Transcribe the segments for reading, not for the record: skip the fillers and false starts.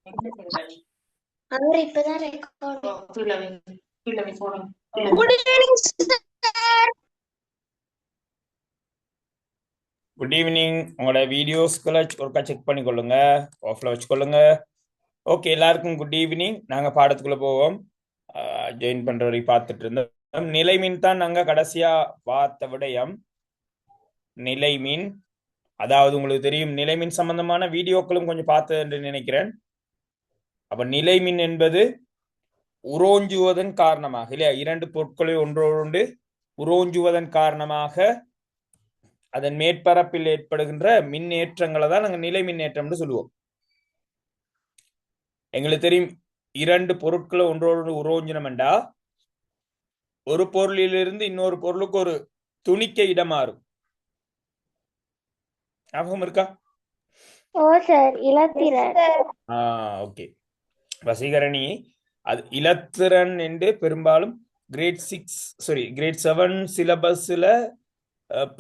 அவர் இப்பதான் record. Good evening, sir. Good evening. உங்களோட வீடியோஸ்களை ஒருக்கா செக் பண்ணிக்கொள்ளுங்க, ஆஃப்ல வச்சுக்கொள்ளுங்க. ஓகே, எல்லாருக்கும் குட் ஈவினிங். நாங்கள் பாடத்துக்குள்ள போவோம். ஜாயின் பண்ற வரைக்கும் பார்த்துட்டு இருந்தோம். நிலைமின் தான் நாங்கள் கடைசியா பார்த்த விடயம். நிலைமின், அதாவது உங்களுக்கு தெரியும் நிலைமின் சம்பந்தமான வீடியோக்களும் கொஞ்சம் பார்த்தது என்று நினைக்கிறேன். அப்ப நிலைமின் என்பது உரோஞ்சுவதன் காரணமாக, இல்லையா, இரண்டு பொருட்களை ஒன்றோடு உரோஞ்சுவதன் காரணமாக அதன் மேற்பரப்பில் ஏற்படுகின்ற மின்னேற்றங்களை தான் நாங்கள் நிலை மின்னேற்றம்னு சொல்லுவோம். எங்களுக்கு தெரியும் இரண்டு பொருட்களை ஒன்றோடு உரோஞ்சினம்டா ஒரு பொருளிலிருந்து இன்னொரு பொருளுக்கு ஒரு துணிக்க இடம் மாறும். ஞாபகம் இருக்கா? ஓ சார், இலத்திரன். ஓகே வசீகரணி, அது இலத்திரன் என்று பெரும்பாலும் கிரேட் 7 சிலபஸ்ல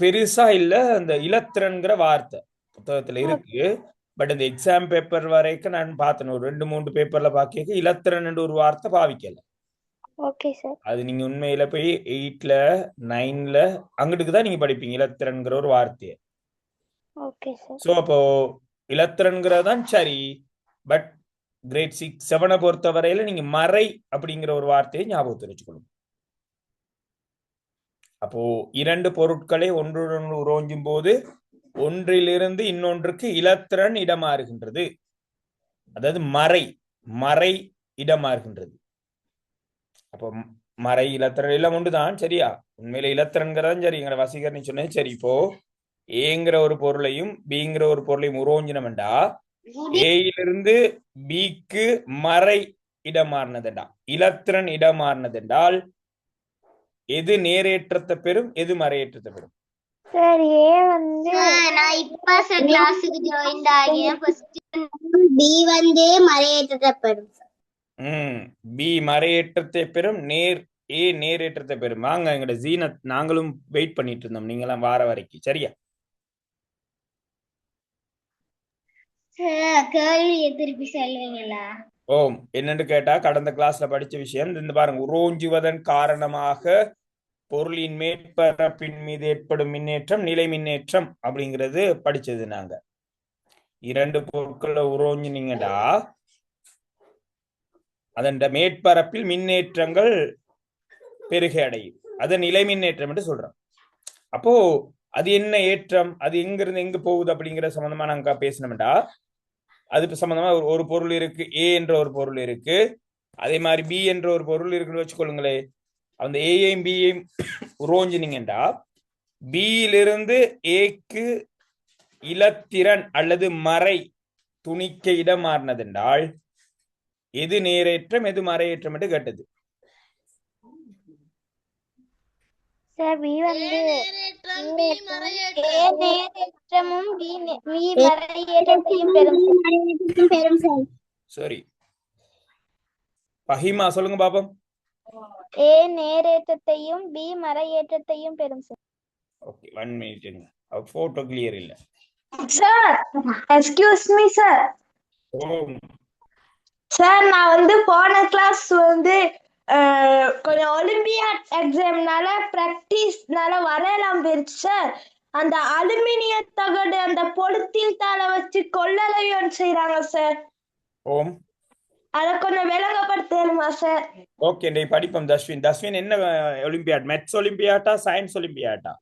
பெருசா இல்ல அந்த இலத்திரன்கிற வார்த்தை புத்தகத்துல இருக்கு. பட் இந்த எக்ஸாம் பேப்பர் வரைக்கும் நான் பார்த்தேன், ஒரு 2-3 பேப்பர்ல பாக்க இலத்திரன் என்ற ஒரு வார்த்தை பாவிக்கல. Okay sir. அது நீங்க உண்மையில போய் 8ல 9ல அங்கிட்டுக்கு தான் நீங்க படிப்பீங்க இலத்திரன்கிற ஒரு வார்த்தையை. Okay sir. சோ அப்போ இலத்திரன்கிறதான் சரி. பட் கிரேட் 6-7 பொறுத்த வரையில நீங்க மறை அப்படிங்கிற ஒரு வார்த்தையை ஞாபகத்தை வச்சுக்கணும். அப்போ இரண்டு பொருட்களை ஒன்றுடன் உரோஞ்சும் போது ஒன்றிலிருந்து இன்னொன்றுக்கு இலத்திரன் இடமாறுகின்றது. அதாவது மறை இடமாறுகின்றது. அப்போ மறை இலத்திரன் எல்லாம் ஒன்றுதான், சரியா? உண்மையில இலத்திரன்கிறதான் சரி. எங்களை வசீகரணி சொன்னது சரி. இப்போ ஏங்கிற ஒரு பொருளையும் பிங்கிற ஒரு பொருளையும் உரோஞ்சினம்டா ஏயிலிருந்து பிக்கு மறை இடமாறினதுண்டா, இலத்திரன் இடமாறினதென்றால் எது நேரேற்றத்தை பெறும், எது மறையேற்றத்தை பெறும்? சார் ஏ வந்து நான் இப்ப கிளாஸுக்கு ஜாயின் ஆகியேன். ஃபர்ஸ்ட் பி வந்து மறையேற்றத்தை பெறும். பி மறையேற்றத்தை பெறும், ஏ நேரேற்றத்தை பெறும். வாங்க எங்கட ஜீனத், நாங்களும் வெயிட் பண்ணிட்டு இருந்தோம் நீங்களாம் வார வரைக்கும், சரியா? கேள்வியை திருப்பி சொல்லுவீங்களா? ஓம் என்னன்னு கேட்டா, கடந்த கிளாஸ்ல படிச்ச விஷயம் இந்த பாருங்க. உரோஞ்சுவதன் காரணமாக பொருளின் மேற்பரப்பின் மீது ஏற்படும் மின்னேற்றம் நிலை மின்னேற்றம் அப்படிங்கிறது படிச்சது. நாங்க இரண்டு பொருட்களை உரோஞ்சினீங்கடா அதன் மேற்பரப்பில் மின்னேற்றங்கள் பெருகி அடையும், அது நிலை மின்னேற்றம் என்று சொல்றோம். அப்போ அது என்ன ஏற்றம், அது எங்கிருந்து எங்க போகுது அப்படிங்கிற சம்பந்தமா நாங்க பேசணும்டா. அது சம்பந்தமா ஒரு பொருள் இருக்கு, ஏ என்ற ஒரு பொருள் இருக்கு, அதே மாதிரி பி என்ற ஒரு பொருள் இருக்குன்னு வச்சுக்கொள்ளுங்களே. அந்த ஏயையும் பியையும் உரோஞ்சினீங்கண்டா பியிலிருந்து ஏக்கு இலத்திரன் அல்லது மறை துணிக்க இடம் மாறினதென்றால் எது நேரேற்றம் எது மறையேற்றம் என்று கேட்டது. சார் பி வந்து ஏ நேரேற்றமும் பி மறையேற்றத்தையும் பெறும். சரி பஹிமா சொல்லுங்க பாப்போம். ஏ நேரேற்றத்தையும் பி மறையேற்றத்தையும் பெறும் சார். ஓகே 1 மினிட்ங்க, போட்டோ கிளியர் இல்ல sir. Excuse me sir. Sir நான் வந்து போன கிளாஸ் வந்து கொஞ்சம் ஒலிம்பியாட் எக்ஸாம்னால பிராக்டிஸ்னால வரையலாம் போயிருச்சு சார். அந்த அலுமினிய தகடு அந்த பொலித்தீன் தாளை வச்சு கொள்ளளவியம் செய்யறாங்க சார். ஓம் அத கொஞ்சம் விளங்கப்படுத்தணுமா சார்? ஓகே டேய் படிப்போம். தஸ்வின் என்ன ஒலிம்பியாட்? மேத்ஸ் ஒலிம்பியாட்டா சயின்ஸ் ஒலிம்பியாட்டா?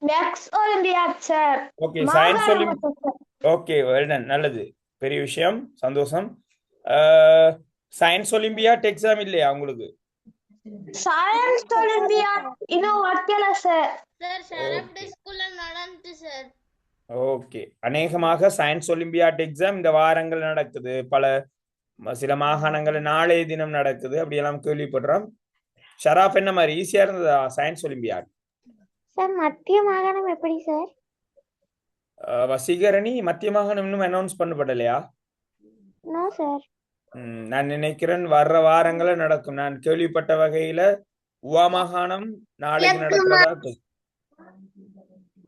Maths olympiad sir. Okay science olympiad. Okay well done, நல்லது, பெரிய விஷயம், சந்தோஷம். சயின்ஸ் ஒலிம்பியாட் எக்ஸாம் இல்லையா உங்களுக்கு? சயின்ஸ் ஒலிம்பியாட் இன்னும் வைக்கல சார். ஷரப் ஸ்கூல்ல நடந்துச்சு சார். ஓகே, அநேகமாக சயின்ஸ் ஒலிம்பியாட் எக்ஸாம் இந்த வாரங்கள் நடக்குது. சில மாகாணங்கள் நாளைய தினம் நடக்குது, அப்படியெல்லாம் கேள்விப்படுறோம். ஷராப் என்ன மாதிரி ஈஸியா இருந்ததா சயின்ஸ் ஒலிம்பியாட்? சார் மத்திய மாகாணம் எப்படி சார்? வசீகரணி, மத்திய மாகாணம் இன்னும் அனௌன்ஸ் பண்ணப்படலையா? No sir. நான் நினைக்கிறேன் வர்ற வாரங்கள நடக்கும். நான் கேள்விப்பட்ட வகையில உவா மாகாணம் நாளைக்கு நடக்கிறதா.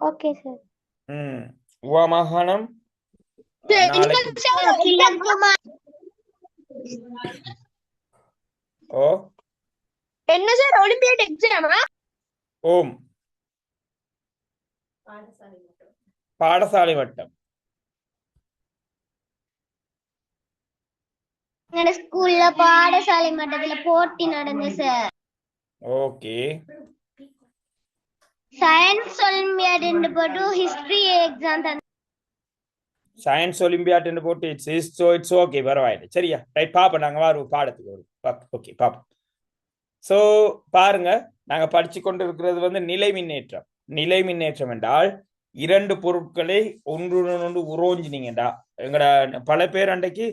Okay sir. உவா மாகாணம் ஓ என்ன சார் ஒலிம்பியாட் எக்ஸாமா? ஓம் பாடசாலை மட்டம். எங்க ஸ்கூல்ல பாடசாலை மட்டத்துல போட்டி நடந்து சார். ஓகே சயின்ஸ் ஒலிம்பியாட் போட்டு ஹிஸ்டரி எக்ஸாம் சயின்ஸ் ஒலிம்பியாட் போட்டு இட்ஸ் ஓகே பரவாயில்லை. சரியா ரைட் பாப்போம். நாங்க வரும் பாடத்துக்கு வரும். ஓகே பாப்போம். சோ பாருங்க, நாங்க படிச்சு கொண்டு இருக்கிறது நிலை மின்னேற்றம். நிலை மின்னேற்றம் என்றால் இரண்டு பொருட்களை ஒன்று உரோஞ்சினீங்கடா. எங்கட பல பேர் அன்றைக்கு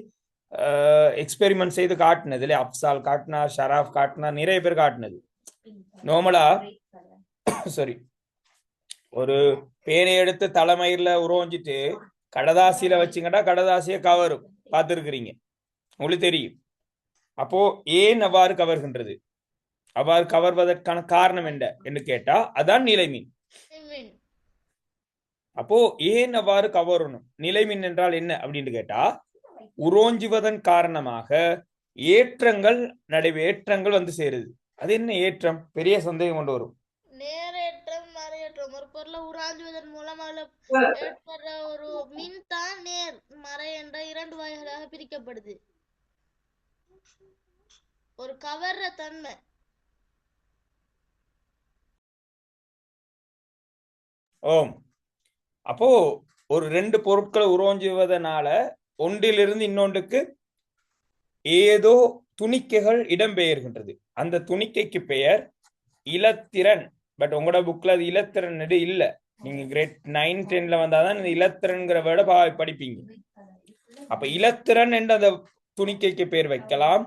எக்ஸ்பெரிமெண்ட் செய்து காட்டினது இல்லையா? அப்சால் காட்டினார், ஷராஃப் காட்டினார், நிறைய பேர் காட்டினது. நார்மலா சரி, ஒரு பேனை எடுத்து தலைமயிர்ல உரோஞ்சிட்டு கடதாசியில வச்சுங்கடா, கடதாசிய கவரும். பார்த்துருக்கிறீங்க, உங்களுக்கு தெரியும். அப்போ ஏன் அவ்வாறு கவர்கின்றது? அவ்வாறு கவர்வதற்கான காரணம் என்ன என்று கேட்டா அதான் நிலைமின். அப்போ ஏன் அவ்வாறு கவரணும்? நிலைமின் என்றால் என்ன அப்படின்னு கேட்டா, உரோஞ்சுவதன் காரணமாக ஏற்றங்கள் ஏற்றங்கள் சேருது. அது என்ன ஏற்றம்? பெரிய சந்தேகம் கொண்டு வரும். நேரேற்றம் மறையேற்றம். ஒரு பொருளை உராஞ்சுவதன் மூலம் அதில் ஏற்படுற ஒரு மின் தான் நேர் மறை என்ற இரண்டு வகைகளாக பிரிக்கப்படுது. ஒரு கவர்ற தன்மை. ஓம். அப்போ ஒரு ரெண்டு பொருட்களை உரோஞ்சுவதனால ஒன்றிலிருந்து இன்னொன்றுக்கு ஏதோ துணிக்கைகள் இடம்பெயர்கின்றது. அந்த துணிக்கைக்கு பெயர் இலத்திரன். பட் உங்களோட புக்ல அது இலத்திரன் இல்ல. நீங்க கிரேட் 9, 10ல வந்தாதான் இந்த இலத்திரன்கிற வேர்டை படிப்பீங்க. அப்ப இலத்திரன் என்ற அந்த துணிக்கைக்கு பெயர் வைக்கலாம்.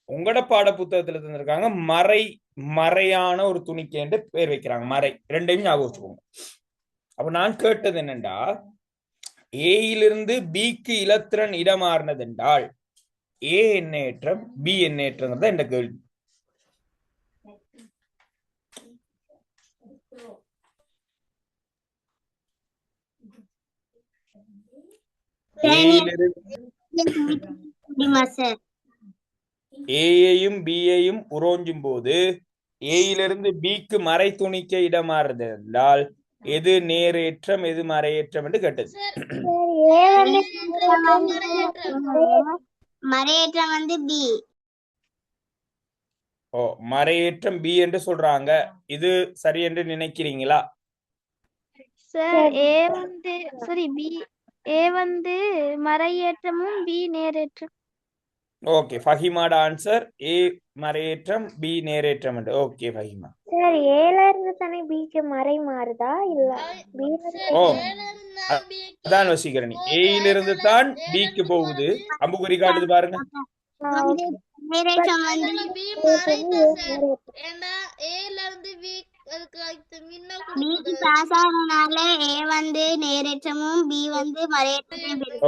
உங்களோட பாட புத்தகத்துல தந்திருக்காங்க மறையான ஒரு துணிக்கை என்று பெயர் வைக்கிறாங்க. மறை ரெண்டையும் ஞாபகம் வச்சுக்கோங்க. அப்ப நான் கேட்டது என்னண்டா, ஏயிலிருந்து பிக்கு இலத்திரன் இடமாறினது என்றால் ஏ என்ன ஏற்றம், பி என்ன ஏற்றங்கிறத என்ற கேள்வி. ஏயையும் பியையும் உரோஞ்சும் போது ஏயிலிருந்து பிக்கு மறை துணிக்க இடமாறுது என்றால் எது நேரேற்றம் எது மறையேற்றம் என்று கேட்டது. மறையேற்றம் பி. ஓ, மறையேற்றம் பி என்று சொல்றாங்க. இது சரி என்று நினைக்கிறீங்களா? சார் பி ஏ மறையேற்றமும் பி நேரேற்றம். ஓகே, ஃபஹிமாட ஆன்சர் ஏ மறையேற்றம் பி நேரேற்றம். ஓகே ஃபஹிமா. சார் ஏல இருந்து தானே பிக்கு மறை மாறுதா இல்ல பி? ஓ அதான் வசீகரணி. ஏயிலிருந்து தான் பிக்கு போகுது. அம்புக்குறி காட்டுது பாருங்க.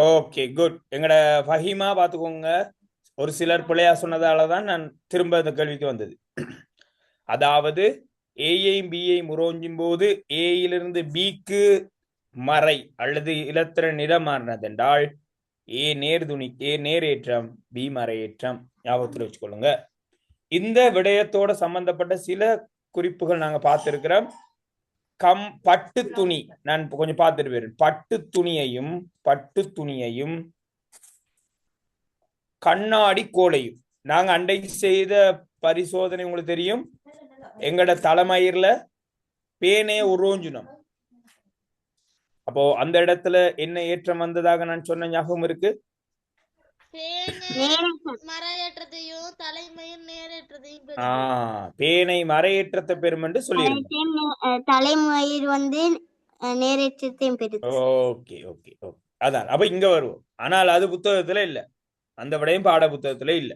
Okay good. எங்கட ஃபஹிமா பாத்துக்கோங்க, ஒரு சிலர் பிள்ளையா சொன்னதாலதான் நான் திரும்ப இந்த கேள்விக்கு வந்தது. அதாவது ஏயையும் பியையும் உரோஞ்சும் போது ஏயிலிருந்து பிக்கு மறை அல்லது இலத்திரன் இடமாறினது என்றால் ஏ நேரேற்றம் பி மறையேற்றம். ஞாபகத்தில் வச்சுக்கொள்ளுங்க. இந்த விடயத்தோட சம்பந்தப்பட்ட சில குறிப்புகள் நாங்க பார்த்திருக்கிறோம். பட்டு துணி நான் கொஞ்சம் பார்த்துட்டு போயிரு. பட்டு துணியையும் கண்ணாடி கோலையும் நாங்க அண்டை செய்த பரிசோதனை உங்களுக்கு தெரியும். எங்கட தலைமயிர்ல பேனைய உரோஞ்சினோம். அப்போ அந்த இடத்துல என்ன ஏற்றம் வந்ததாக நான் சொன்ன ஞாபகம் இருக்கு? பேனை மறையேற்றத்தை பெறும் என்று சொல்லியிருக்கேன். தலைமயிர் நேரேற்றத்தையும் பெறும். ஓகே ஓகே ஓகே, அதான். அப்ப இங்க வருவோம். ஆனால் அது புத்தகத்துல இல்ல, அந்த விடையும் பாட புத்தகத்துல இல்ல.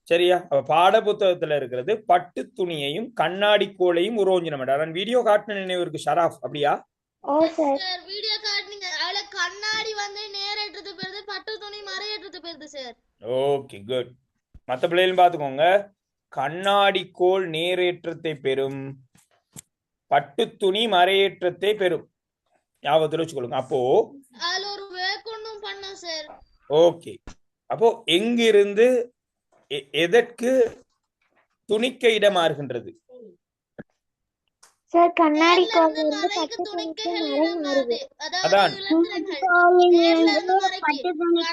சரியா? அப்ப பாட புத்தகத்துல இருக்கிறது பட்டு துணியையும் கண்ணாடி கோலையும் உரோஞ்சினம். நான் வீடியோ காட்டின நினைவு இருக்கு ஷராஃப், அப்படியா? வீடியோ காட்டுனீங்க. அதுல கண்ணாடி நேரேற்றத்தை பெறுது, பட்டு துணி மறையேற்றத்தை பெறுது சார். Okay good. மத்த பிள்ளைகளும் பாத்துக்கோங்க. கண்ணாடி கோல் நேரேற்றத்தை பெறும், பட்டு துணி மறையேற்றத்தை பெறும். ஞாபகத்தில் வச்சுக்கொள்ளுங்க. அப்போ அதுல ஒரு வேக்கொண்ணும் பண்ணோம் சார். ஓகே, அப்போ எங்கிருந்து எதற்கு துணிக்க இடமாறுகின்றது? சார் கண்ணாடி நேர்ல இருந்து கோவில் மறைக்கு பட்டு துணிக்கு துணிக்கைகள் மறை இடம் மாறுது. மாறுது. அதான் அதாவது நேர்ல இருந்து மறைக்கு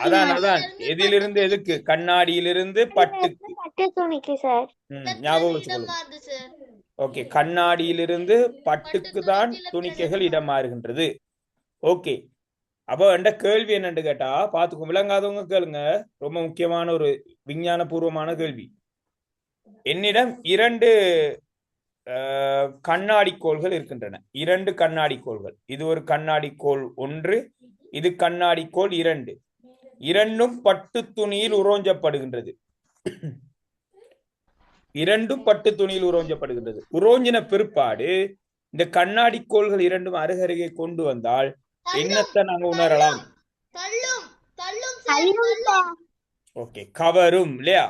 அதான் கண்ணாடியில அதான் இருந்து எதிலிருந்து பட்டு எதுக்கு? துணிக்கு கண்ணாடியிலிருந்து பட்டுக்கு. பட்டு துணிக்கு சார். ஞாபகம் இடம் வச்சுக்கொள்ளுங்க. மாறுது சார். ஓகே, கண்ணாடியிலிருந்து பட்டு பட்டுக்கு தான் துணிக்கையில துணிக்கைகள் இடம் இடம் மாறுகின்றது. ஓகே, அப்போ என்ற கேள்வி என்னன்னு கேட்டா பாத்துக்கோ, விளங்காதவங்க கேளுங்க. ரொம்ப முக்கியமான ஒரு விஞ்ஞான பூர்வமான கேள்வி. என்னிடம் 2 கண்ணாடி கோள்கள் இருக்கின்றன. 2 கண்ணாடி கோள்கள். இது ஒரு கண்ணாடி கோள் 1, இது கண்ணாடி கோள் 2. இரண்டும் பட்டு துணியில் உரோஞ்சப்படுகின்றது. இரண்டும் பட்டு துணியில் உரோஞ்சப்படுகின்றது. உரோஞ்சின பிற்பாடு இந்த கண்ணாடி கோள்கள் இரண்டும் அருகருகே கொண்டு வந்தால் என்னத்தை நாங்க உணரலாம்? தள்ளும் தள்ளும் சார். தள்ளும் ஓகே, கவரும் இல்லையா?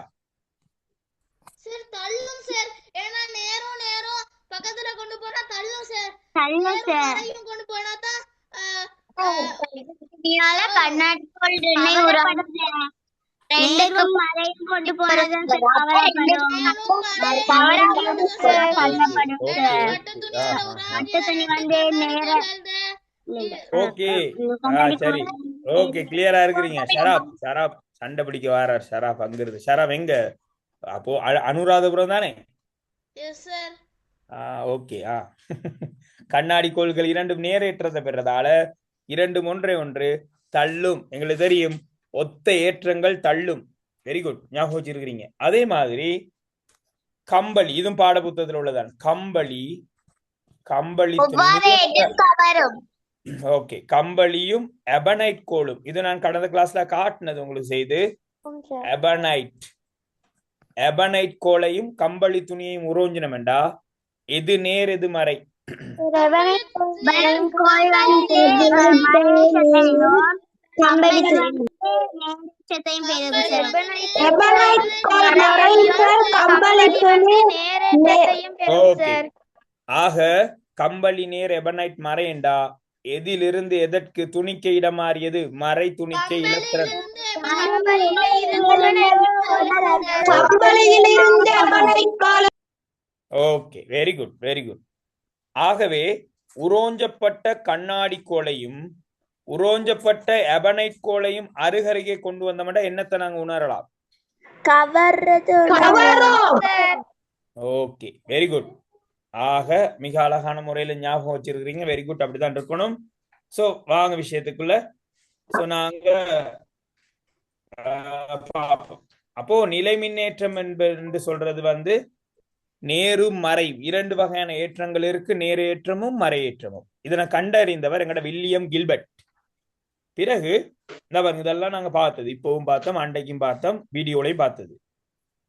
சார். தள்ளும் சார். ஏன்னா நேரம் நேரம் பக்கத்துல கொண்டு போனா தள்ளும் சார். தள்ளும் சார். மறையும் கொண்டு போனா தான் இதனால கண்ணாடி கோள் துணை உருவாகுது. ரெண்டுக்கும் மறையும் கொண்டு போனதும் சார் கவரப்படும். தள்ளப்படும் சார். பட்டு துணி வந்து நேர ஓகே, சரி, ஓகே, கிளியரா இருக்கிறீங்க. ஷராப் சண்டை பிடிக்க வாரார். ஷராப் அங்கிருந்து. ஷராப் எங்க? அப்போ அனுராதபுரம் தானே? S sir. ஓகே. கண்ணாடி கோள்கள் இரண்டும் நேரேற்றத்தை பெறதால இரண்டும் ஒன்றை ஒன்று தள்ளும். எங்களுக்கு தெரியும், ஒத்த ஏற்றங்கள் தள்ளும். வெரி குட், ஞாபகம் வச்சிருக்கிறீங்க. அதே மாதிரி கம்பளி, இதுவும் பாட புத்தகத்தில் உள்ளதான். கம்பளி கவரும். ஓகே, கம்பளியும் எபனைட் கோளும். இது நான் கடந்த கிளாஸ்ல காட்டினது உங்களுக்கு செய்து. எபனைட் கோளையும் கம்பளி துணியையும் உரோஞ்சினம் என்றா எது நேர் எது மறை? ஆக கம்பளி நேர் எபனைட் மறை என்றா எதிலிருந்து எதற்கு துணிக்க இடம் மாறியது? மறை துணிக்க இலத்திரன். Okay, very good, very good. ஆகவே உரோஞ்சப்பட்ட கண்ணாடி கோளையும் உரோஞ்சப்பட்ட எபனைட் கோளையும் அருகருகே கொண்டு வந்தோம்னா என்னத்தை நாங்க உணரலாம்? Okay, very good. ஆக மிக அழகான முறையில ஞாபகம் வச்சிருக்கிறீங்க. வெரி குட், அப்படிதான் இருக்கணும். சோ வாங்க விஷயத்துக்குள்ள. சோ நாங்க பார்ப்போம். அப்போ நிலை மின்னேற்றம் என்று சொல்றது வந்து நேரும் மறை 2 வகையான ஏற்றங்கள் இருக்கு. நேர் ஏற்றமும் மறை ஏற்றமும். இதனை கண்டறிந்தவர் எங்கட வில்லியம் கில்பர்ட். பிறகு இந்த பாருங்க, இதெல்லாம் நாங்க பார்த்தது. இப்பவும் பார்த்தோம், அண்டைக்கும் பார்த்தோம், வீடியோலையும் பார்த்தது.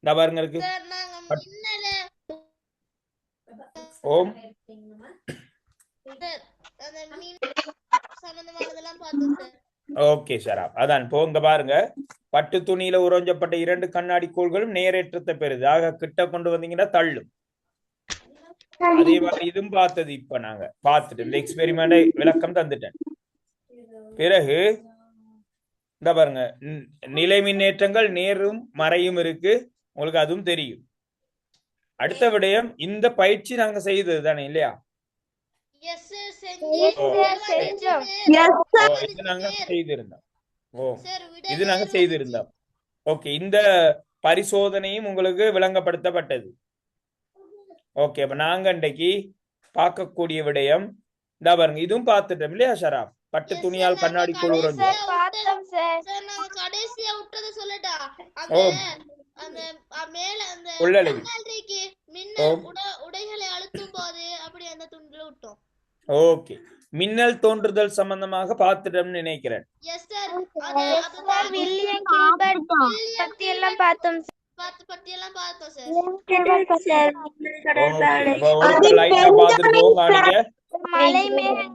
இந்த பாருங்க இருக்கு. ஓம் ஓகே ஷராப். அதான் போங்க பாருங்க, பட்டு துணியில உறைஞ்சப்பட்ட 2 கண்ணாடி கோள்களும் நேரேற்றத்தை பெறுது. ஆக கிட்ட கொண்டு வந்தீங்கன்னா தள்ளும். அதே மாதிரி இதுவும் பார்த்தது. இப்ப நாங்க பார்த்துட்டு இந்த எக்ஸ்பெரிமெண்ட் விளக்கம் தந்துட்டேன். பிறகு இந்த பாருங்க, நிலை மின்னேற்றங்கள் நேரும் மறையும் இருக்கு, உங்களுக்கு அதுவும் தெரியும். அடுத்த விடயம், இந்த பயிற்சி நாங்க செய்தது தானே இல்லையா? இது நாங்க செய்திருந்தோம். இது நாங்க செய்திருந்தோம். ஓகே, இந்த பரிசோதனையும் உங்களுக்கு விளங்கப்படுத்தப்பட்டது. ஓகே, அப்ப நாங்க இன்றைக்கு பார்க்கக்கூடிய விடயம் இந்த பாருங்க, இதுவும் பார்த்துட்டோம் இல்லையா ஷராப்? பட்டு துணியால் கண்ணாடி கோள் உறைஞ்சு. ஓகே, மின்னல் தோன்றுதல் சம்பந்தமாக பார்த்துட்டோம்னு நினைக்கிறேன்.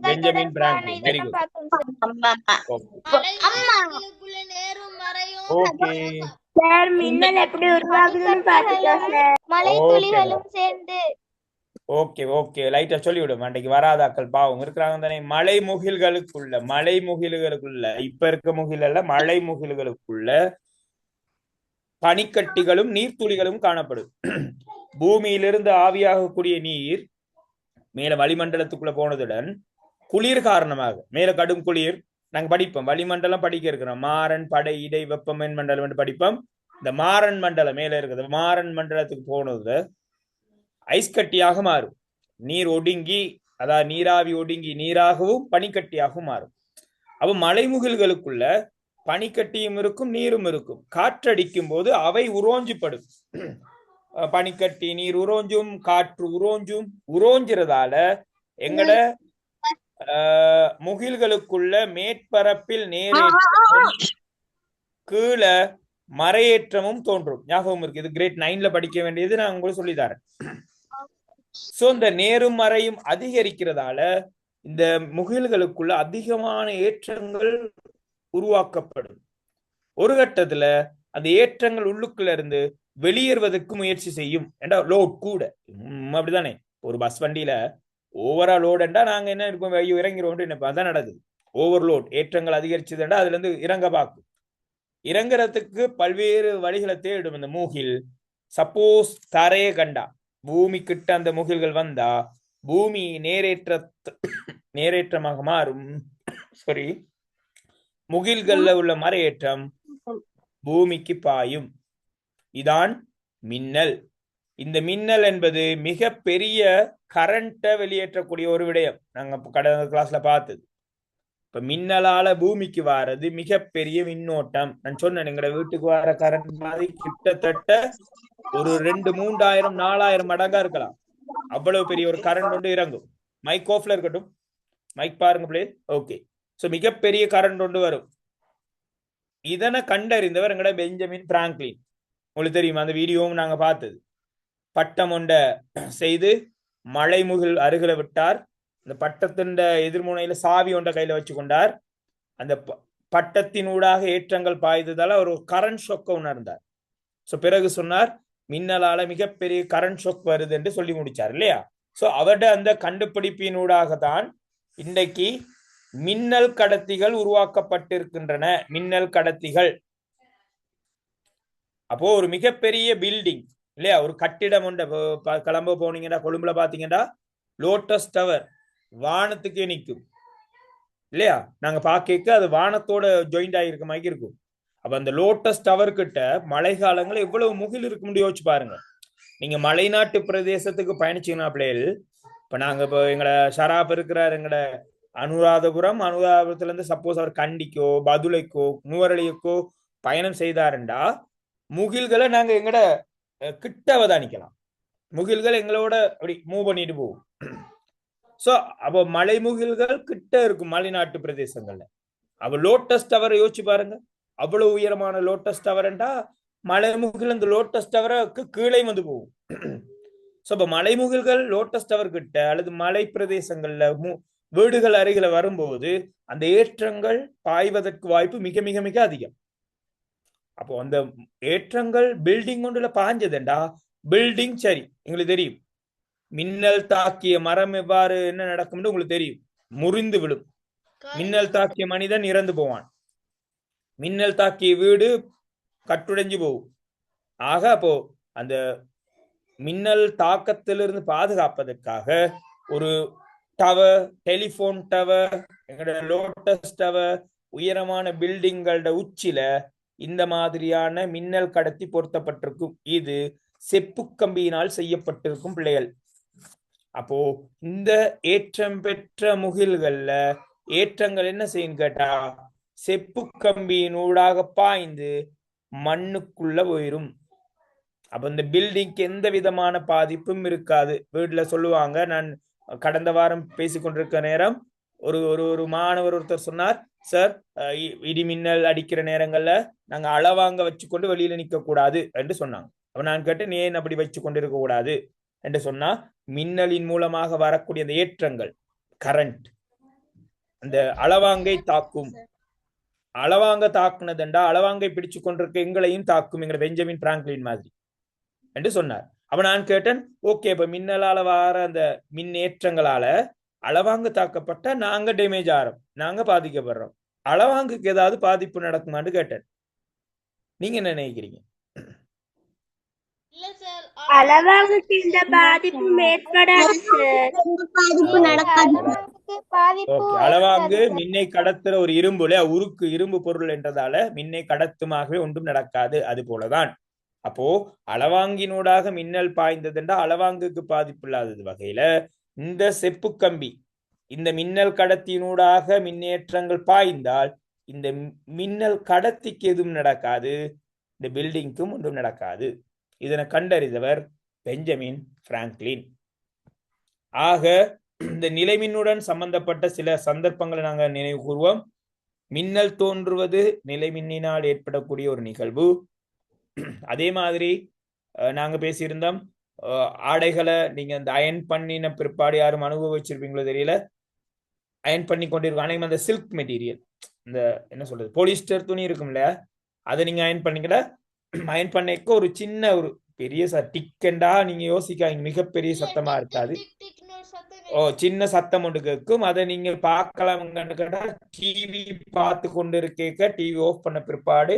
Benjamin Franklin. Very good. Okay sir, மின்னல் எப்படி உருவாகுதுன்னு பார்த்துட்டோம் சார். மழை துளிகளும் சேர்ந்து. ஓகே ஓகே, லைட்டா சொல்லிவிடும். அன்றைக்கு வராதாக்கள் பாவம் இருக்கிறாங்க தானே. மலை முகில்களுக்குள்ள இப்ப இருக்க முகில் அல்ல, மலை முகில்களுக்குள்ள பனிக்கட்டிகளும் நீர்த்துளிகளும் காணப்படும். பூமியிலிருந்து ஆவியாகக்கூடிய நீர் மேல வளிமண்டலத்துக்குள்ள போனதுடன் குளிர் காரணமாக மேல கடும் குளிர் நாங்க படிப்போம், வளிமண்டலம் படிக்க இருக்கிறோம், மாறன் படை இடை வெப்பமென் மண்டலம் படிப்போம். இந்த மாறன் மண்டலம் மேல இருக்குது, மாறன் மண்டலத்துக்கு போனது ஐஸ் கட்டியாக மாறும். நீர் ஒடுங்கி, அதாவது நீராவி ஒடுங்கி நீராகவும் பனிக்கட்டியாகவும் மாறும். அப்ப மலைமுகில்களுக்குள்ள பனிக்கட்டியும் இருக்கும், நீரும் இருக்கும். காற்றடிக்கும் போது அவை உரோஞ்சிப்படும். பனிக்கட்டி நீர் உரோஞ்சும், காற்று உரோஞ்சும். உரோஞ்சுறதால எங்கட முகில்களுக்குள்ள மேற்பரப்பில் நேரேற்றமும் கீழே மறையேற்றமும் தோன்றும். ஞாபகம் இருக்கு, இது கிரேட் 9ல படிக்க வேண்டியது, நான் உங்களுக்கு சொல்லித்தரேன். சோ இந்த நேரும் மறையும் அதிகரிக்கிறதால இந்த முகில்களுக்குள்ள அதிகமான ஏற்றங்கள் உருவாக்கப்படும். ஒரு கட்டத்துல அந்த ஏற்றங்கள் உள்ளுக்குள்ள இருந்து வெளியேறுவதற்கு முயற்சி செய்யும். ஏண்டா லோட் கூட அப்படிதானே, ஒரு பஸ் வண்டியில ஓவரா லோடுண்டா நாங்க என்ன இருப்போம், இறங்கிறோம் நினைப்போம். அதான் நடக்குது. ஓவர்லோட், ஏற்றங்கள் அதிகரிச்சதுண்டா அதுல இருந்து இறங்க பார்க்கும். இறங்குறதுக்கு பல்வேறு வழிகளை தேடும் இந்த மூகில். சப்போஸ் தரைய கண்டா, பூமி கிட்ட அந்த முகில்கள் வந்தா பூமி நேரேற்றமாக மாறும். சாரி, முகில்கள்ல உள்ள மறையேற்றம் பூமிக்கு பாயும். இதான் மின்னல். இந்த மின்னல் என்பது மிக பெரிய கரண்ட்டை வெளியேற்றக்கூடிய ஒரு விடயம். நாங்க கடந்த கிளாஸ்ல பார்த்தது. இப்ப மின்னலால பூமிக்கு வாரது மிகப்பெரிய மின்னோட்டம். நான் சொன்னேன், எங்கட வீட்டுக்கு வர கரண்ட் மாதிரி கிட்டத்தட்ட ஒரு 2,000, 3,000, 4,000 மடங்கா இருக்கலாம். அவ்வளவு பெரிய ஒரு கரண்ட் ஒன்று இறங்கும். மைக் ஆஃப்ல இருக்கட்டும், மைக் பாருங்க பிளே. ஓகே, சோ மிகப்பெரிய கரண்ட் ஒன்று வரும். இதனை கண்டறிந்தவர் எங்கட பெஞ்சமின் பிராங்க்லின். உங்களுக்கு தெரியுமா, அந்த வீடியோவும் நாங்க பார்த்தது. பட்டம் ஒண்ட செய்து மலைமுகில் அருகில விட்டார். அந்த பட்டத்தின் எதிர்முனையில சாவி ஒன்றை கையில வச்சு கொண்டார். அந்த பட்டத்தின் ஊடாக ஏற்றங்கள் பாய்ந்ததால ஒரு கரண்ட் ஷொக்க உணர்ந்தார். சோ பிறகு சொன்னார், மின்னலால மிகப்பெரிய கரண்ட் ஷொக் வருது என்று சொல்லி முடிச்சார் இல்லையா. சோ அவருடைய அந்த கண்டுபிடிப்பின் ஊடாகத்தான் இன்றைக்கு மின்னல் கடத்திகள் உருவாக்கப்பட்டிருக்கின்றன. மின்னல் கடத்திகள். அப்போ ஒரு மிகப்பெரிய பில்டிங் இல்லையா, ஒரு கட்டிடம் ஒன்றை கிளம்ப போனீங்கன்னா, கொழும்புல பாத்தீங்கன்னா லோட்டஸ் டவர் வானத்துக்கே நிற்கும் இல்லையா. நாங்க பாக்க அது வானத்தோட ஜாயிண்ட் ஆகிருக்க மாதிரி இருக்கும். அப்ப அந்த லோட்டஸ் டவர் கிட்ட மழை காலங்கள் எவ்வளவு முகில் இருக்கும்னு யோசிச்சு பாருங்க. நீங்க மலைநாட்டு பிரதேசத்துக்கு பயணிச்சீங்கன்னா பிள்ளைகள், இப்ப நாங்க இப்போ எங்கட ஷராப் இருக்கிறார் எங்கட அனுராதபுரத்துல இருந்து சப்போஸ் அவர் கண்டிக்கோ பதுளைக்கோ நுவரலியக்கோ பயணம் செய்தாருண்டா, முகில்களை நாங்க எங்கட கிட்ட அவதானிக்கலாம். முகில்கள் எங்களோட அப்படி மூவ் பண்ணிட்டு போகும். சோ அப்போ மலை முகில்கள் கிட்ட இருக்கும் மலைநாட்டு பிரதேசங்கள்ல. அப்ப லோட்டஸ் டவரை யோசிச்சு பாருங்க, அவ்வளவு உயரமான லோட்டஸ் டவர்ண்டா மலைமுகில் அந்த லோட்டஸ் டவருக்கு கீழே வந்து போகும். சோ அப்ப மலைமுகில்கள் லோட்டஸ் டவர் கிட்ட அல்லது மலை பிரதேசங்கள்ல வீடுகள் அருகில வரும்போது அந்த ஏற்றங்கள் பாய்வதற்கு வாய்ப்பு மிக மிக மிக அதிகம். அப்போ அந்த ஏற்றங்கள் பில்டிங் ஒன்றுல பாஞ்சதுண்டா, பில்டிங் சரி எங்களுக்கு தெரியும், மின்னல் தாக்கிய மரம் எவ்வாறு என்ன நடக்கும்னு உங்களுக்கு தெரியும், முறிந்து விடும். மின்னல் தாக்கிய மனிதன் இறந்து போவான், மின்னல் தாக்கிய வீடு கட்டுடைஞ்சு போகும். ஆக அப்போ அந்த மின்னல் தாக்கத்திலிருந்து பாதுகாப்பதற்காக ஒரு டவர், டெலிபோன் டவர், எங்களோட லோட்டஸ் டவர், உயரமான பில்டிங்களோட உச்சில இந்த மாதிரியான மின்னல் கடத்தி பொருத்தப்பட்டிருக்கும். இது செப்பு கம்பியினால் செய்யப்பட்டிருக்கும் பிள்ளைகள். அப்போ இந்த ஏற்றம் பெற்ற முகில்கள்ல ஏற்றங்கள் என்ன செய்யும் கேட்டா, செப்பு கம்பியின் ஊடாக பாய்ந்து மண்ணுக்குள்ள போயிரும். அப்ப இந்த பில்டிங்க்கு எந்த விதமான பாதிப்பும் இருக்காது. வீட்டுல சொல்லுவாங்க, நான் கடந்த வாரம் பேசிக்கொண்டிருக்க நேரம் ஒரு ஒரு மாணவர் ஒருத்தர் சொன்னார், சார் இடி மின்னல் அடிக்கிற நேரங்கள்ல நாங்க அளவாங்க வச்சு கொண்டு வெளியில நிக்க கூடாது என்று சொன்னாங்க. அப்ப நான் கேட்டேன், ஏன் அப்படி வச்சு கொண்டு இருக்க கூடாது என்று சொன்னா, மின்னலின் மூலமாக வரக்கூடிய அந்த ஏற்றங்கள் கரண்ட் அந்த அளவாங்கை தாக்கும். அளவாங்க தாக்குனதுண்டா அளவாங்கை பிடிச்சு கொண்டிருக்க எங்களையும் தாக்கும், எங்களை பெஞ்சமின் பிராங்க்லின் மாதிரி என்று சொன்னார். அப்ப நான் கேட்டேன், ஓகே, இப்ப மின்னலால வர அந்த மின்னேற்றங்களால அளவாங்கு தாக்கப்பட்ட நாங்க டேமேஜ் ஆறோம், நாங்க பாதிக்கப்படுறோம், அளவாங்குக்கு ஏதாவது பாதிப்பு நடக்குமான்னு கேட்டேன். நீங்க என்ன நினைக்கிறீங்க? இல்ல சார் அளவாங்குக்கு இந்த பாதிப்பு ஏற்படாது சார். பாதிப்பு நடக்காது. அளவாங்குக்கு பாதிப்பு ஓகே, அளவாங்கு ஏற்படாது சார். மின்னை கடத்துற ஒரு இரும்புல உருக்கு இரும்பு பொருள் என்றதால மின்னை கடத்துமாகவே ஒன்றும் நடக்காது. அது போலதான் அப்போ அளவாங்கினூடாக மின்னல் பாய்ந்ததுண்டா அளவாங்குக்கு பாதிப்பு இல்லாதது வகையில இந்த செப்பு கம்பி இந்த மின்னல் கடத்தினூடாக மின்னேற்றங்கள் பாய்ந்தால் இந்த மின்னல் கடத்திக்கு எதுவும் நடக்காது, இந்த பில்டிங்க்கும் ஒன்றும் நடக்காது. இதனை கண்டறிந்தவர் பெஞ்சமின் பிராங்க்லின். ஆக இந்த நிலைமின்னுடன் சம்பந்தப்பட்ட சில சந்தர்ப்பங்களை நாங்கள் நினைவு கூறுவோம். மின்னல் தோன்றுவது நிலைமின்னினால் ஏற்படக்கூடிய ஒரு நிகழ்வு. அதே மாதிரி நாங்க பேசியிருந்தோம், ஆடைகளை நீங்க அந்த அயன் பண்ணின பிற்பாடு யாரும் அனுபவிச்சிருப்பீங்களோ தெரியல, அயன் பண்ணி கொண்டிருக்கோம். அனைவரும் அந்த சில்க் மெட்டீரியல், இந்த என்ன சொல்றது, போலிஸ்டர் துணி இருக்கும் இல்லையா, அதை நீங்க அயன் பண்ணிக்கிட்ட அயன் பண்ணிக்க ஒரு சின்ன ஒரு பெரிய டிக்கெண்டா நீங்க யோசிக்காதீங்க, மிகப்பெரிய சத்தமா இருக்காது. ஓ, சின்ன சத்தம் ஒன்று கேட்கும். அதை நீங்க பார்க்கலாம். டிவி பார்த்து கொண்டு இருக்க டிவி ஆஃப் பண்ண பிற்பாடு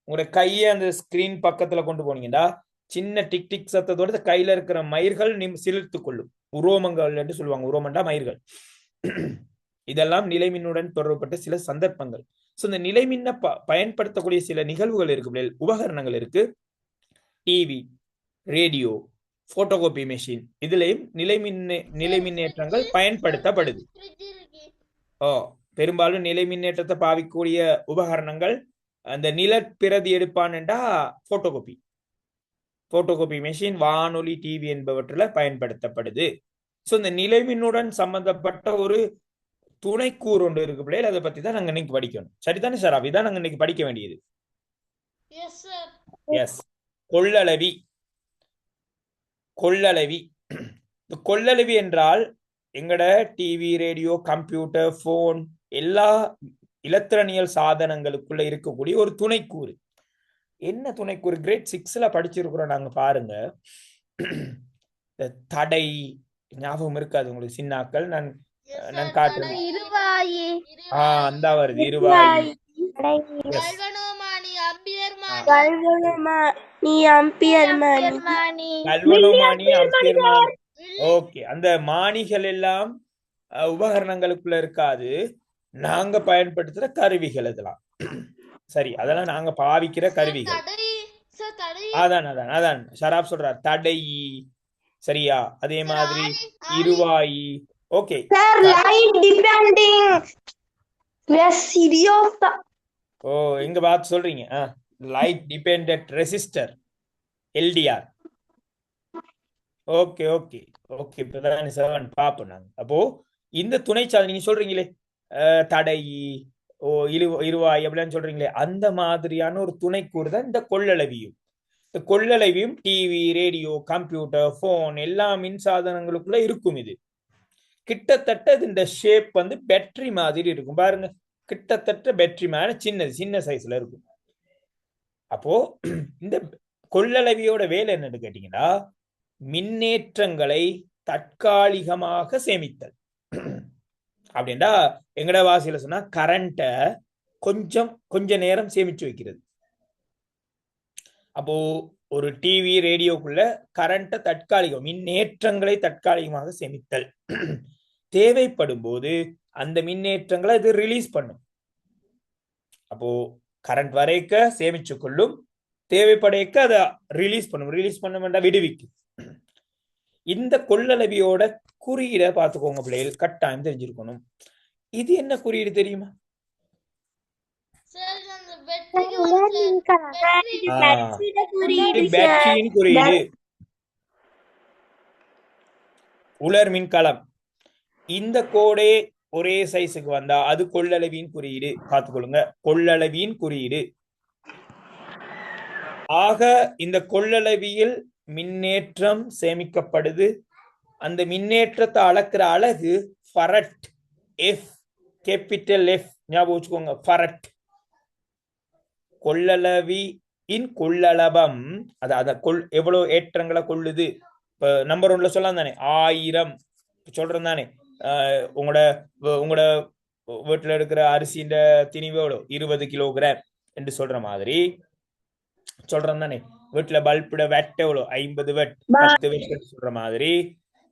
உங்களுடைய கையை அந்த ஸ்கிரீன் பக்கத்துல கொண்டு போனீங்கன்னா சின்ன டிக் டிக் சத்தத்தோட கையில இருக்கிற மயிர்கள் சிலிர்த்து கொள்ளும். உரோமங்கள் என்று சொல்லுவாங்க, உரோமண்டா மயிர்கள். இதெல்லாம் நிலைமின்னுடன் தொடர்புபட்ட சில சந்தர்ப்பங்கள். ஸோ இந்த நிலைமின்ன பயன்படுத்தக்கூடிய சில நிகழ்வுகள் இருக்கு, உபகரணங்கள் இருக்கு. டிவி, ரேடியோ, போட்டோகாப்பி மெஷின், இதுலயும் நிலைமின்னேற்றங்கள் பயன்படுத்தப்படுது. பெரும்பாலும் நிலைமின்னேற்றத்தை பாவிக்கக்கூடிய உபகரணங்கள் அந்த நிலப்பிரதி எடுப்பான்டா போட்டோகாப்பி மெஷின், வானொலி, டிவி என்பவற்றில் பயன்படுத்தப்படுது. ஸோ இந்த நிலைமின்னுடன் சம்பந்தப்பட்ட ஒரு துணைக்கூறு ஒன்று இருக்கு பிள்ளைகள், அதை பத்தி தான் நாங்க இன்னைக்கு படிக்கணும். சரிதானே சார்? அப்படிதான் நாங்க இன்னைக்கு படிக்க வேண்டியது. எஸ். கொள்ளளவி. கொள்ளளவி என்றால் எங்கட டிவி, ரேடியோ, கம்ப்யூட்டர், போன் எல்லா இலத்திரனியல் சாதனங்களுக்குள்ள இருக்கக்கூடிய ஒரு துணைக்கூறு. என்ன துணைக்கூறு? கிரேட் 6ல படிச்சிருக்கிறோம் நாங்க. பாருங்க, தடை ஞாபகம் இருக்காது உங்களுக்கு சின்னாக்கள்? நான் காட்டுறேன். அந்த வருது இருவாயி, ஓகே. அந்த மானிகள் எல்லாம் உபகரணங்களுக்குள்ள இருக்காது, நாங்க பயன்படுத்துற கருவிகள் இதெல்லாம். சரி, அதெல்லாம் நாங்க பாவிக்கிற கருவிகள். அதான் ஷராப் சொல்றார், தடை. சரியா? அதே மாதிரி இருவாயி. ஓகே, ஓ எங்க பார்த்து சொல்றீங்க? Light dependent resistor, LTR. Okay okay okay, இப்பதான் பாப்போம் நாங்க. அப்போ இந்த துணைச்சாதனம் நீங்க சொல்றீங்களே, தடை, ஓ இருவாய் அப்படின்னு சொல்றீங்களே, அந்த மாதிரியான ஒரு துணைக்கூறு தான் இந்த கொள்ளளவியும். இந்த கொள்ளளவியும் டிவி, ரேடியோ, கம்ப்யூட்டர், போன் எல்லா மின்சாதனங்களுக்குள்ள இருக்கும். இது கிட்டத்தட்ட இந்த ஷேப் வந்து பேட்டரி மாதிரி இருக்கும். பாருங்க, கிட்டத்தட்ட பேட்டரி மாதிரி சின்ன சைஸ்ல இருக்கும். அப்போ இந்த கொள்ளளவியோட வேலை என்னன்னு கேட்டீங்கன்னா, மின்னேற்றங்களை தற்காலிகமாக சேமித்தல். அப்படின்னா எங்கட வாசியில சொன்னா கரண்ட கொஞ்ச நேரம் சேமிச்சு வைக்கிறது. அப்போ ஒரு டிவி, ரேடியோக்குள்ள கரண்ட தற்காலிகம், மின்னேற்றங்களை தற்காலிகமாக சேமித்தல். தேவைப்படும் போது அந்த மின்னேற்றங்களை இது ரிலீஸ் பண்ணும். அப்போ கரண்ட் வரைக்க சேமிச்சு கொள்ளும், தேவைப்படைக்க அதை ரிலீஸ் பண்ண வேண்டாம், விடுவிக்கும். இந்த கொள்ளளவியோட குறியீடை பார்த்துக்கோங்க பிள்ளைகள், கட்டாயம் தெரிஞ்சிருக்கணும். இது என்ன குறியீடு தெரியுமா? பேட்டரியின் குறியீடு, உலர் மின்கலம். இந்த கோடே ஒரே சைஸுக்கு வந்தா அது கொள்ளளவின் குறியீடு. பார்த்துக்கொள்ளுங்க, கொள்ளளவின் குறியீடு. ஆக இந்த கொள்ளளவியில் மின்னேற்றம் சேமிக்கப்படுது. அந்த மின்னேற்றத்தை அளக்கிற அலகு ஃபரட், எஃப், கேபிட்டல் எஃப், ஞாபகம் வச்சுக்கோங்க, ஃபரட். கொள்ளளவின் கொள்ளளவம், எவ்வளவு ஏற்றங்களை கொள்ளுது. இப்ப நம்பர் 1ல சொல்லலாம் தானே, 1000 சொல்றேன் தானே. உங்களோட வீட்டுல இருக்கிற அரிசியின் திணிவு எவ்வளவு, 20 கிலோகிராம் என்று சொல்ற மாதிரி சொல்றேன் தானே, வீட்டுல பல்புட வெட் எவ்வளோ 50 வெட் 10 வெட் சொல்ற மாதிரி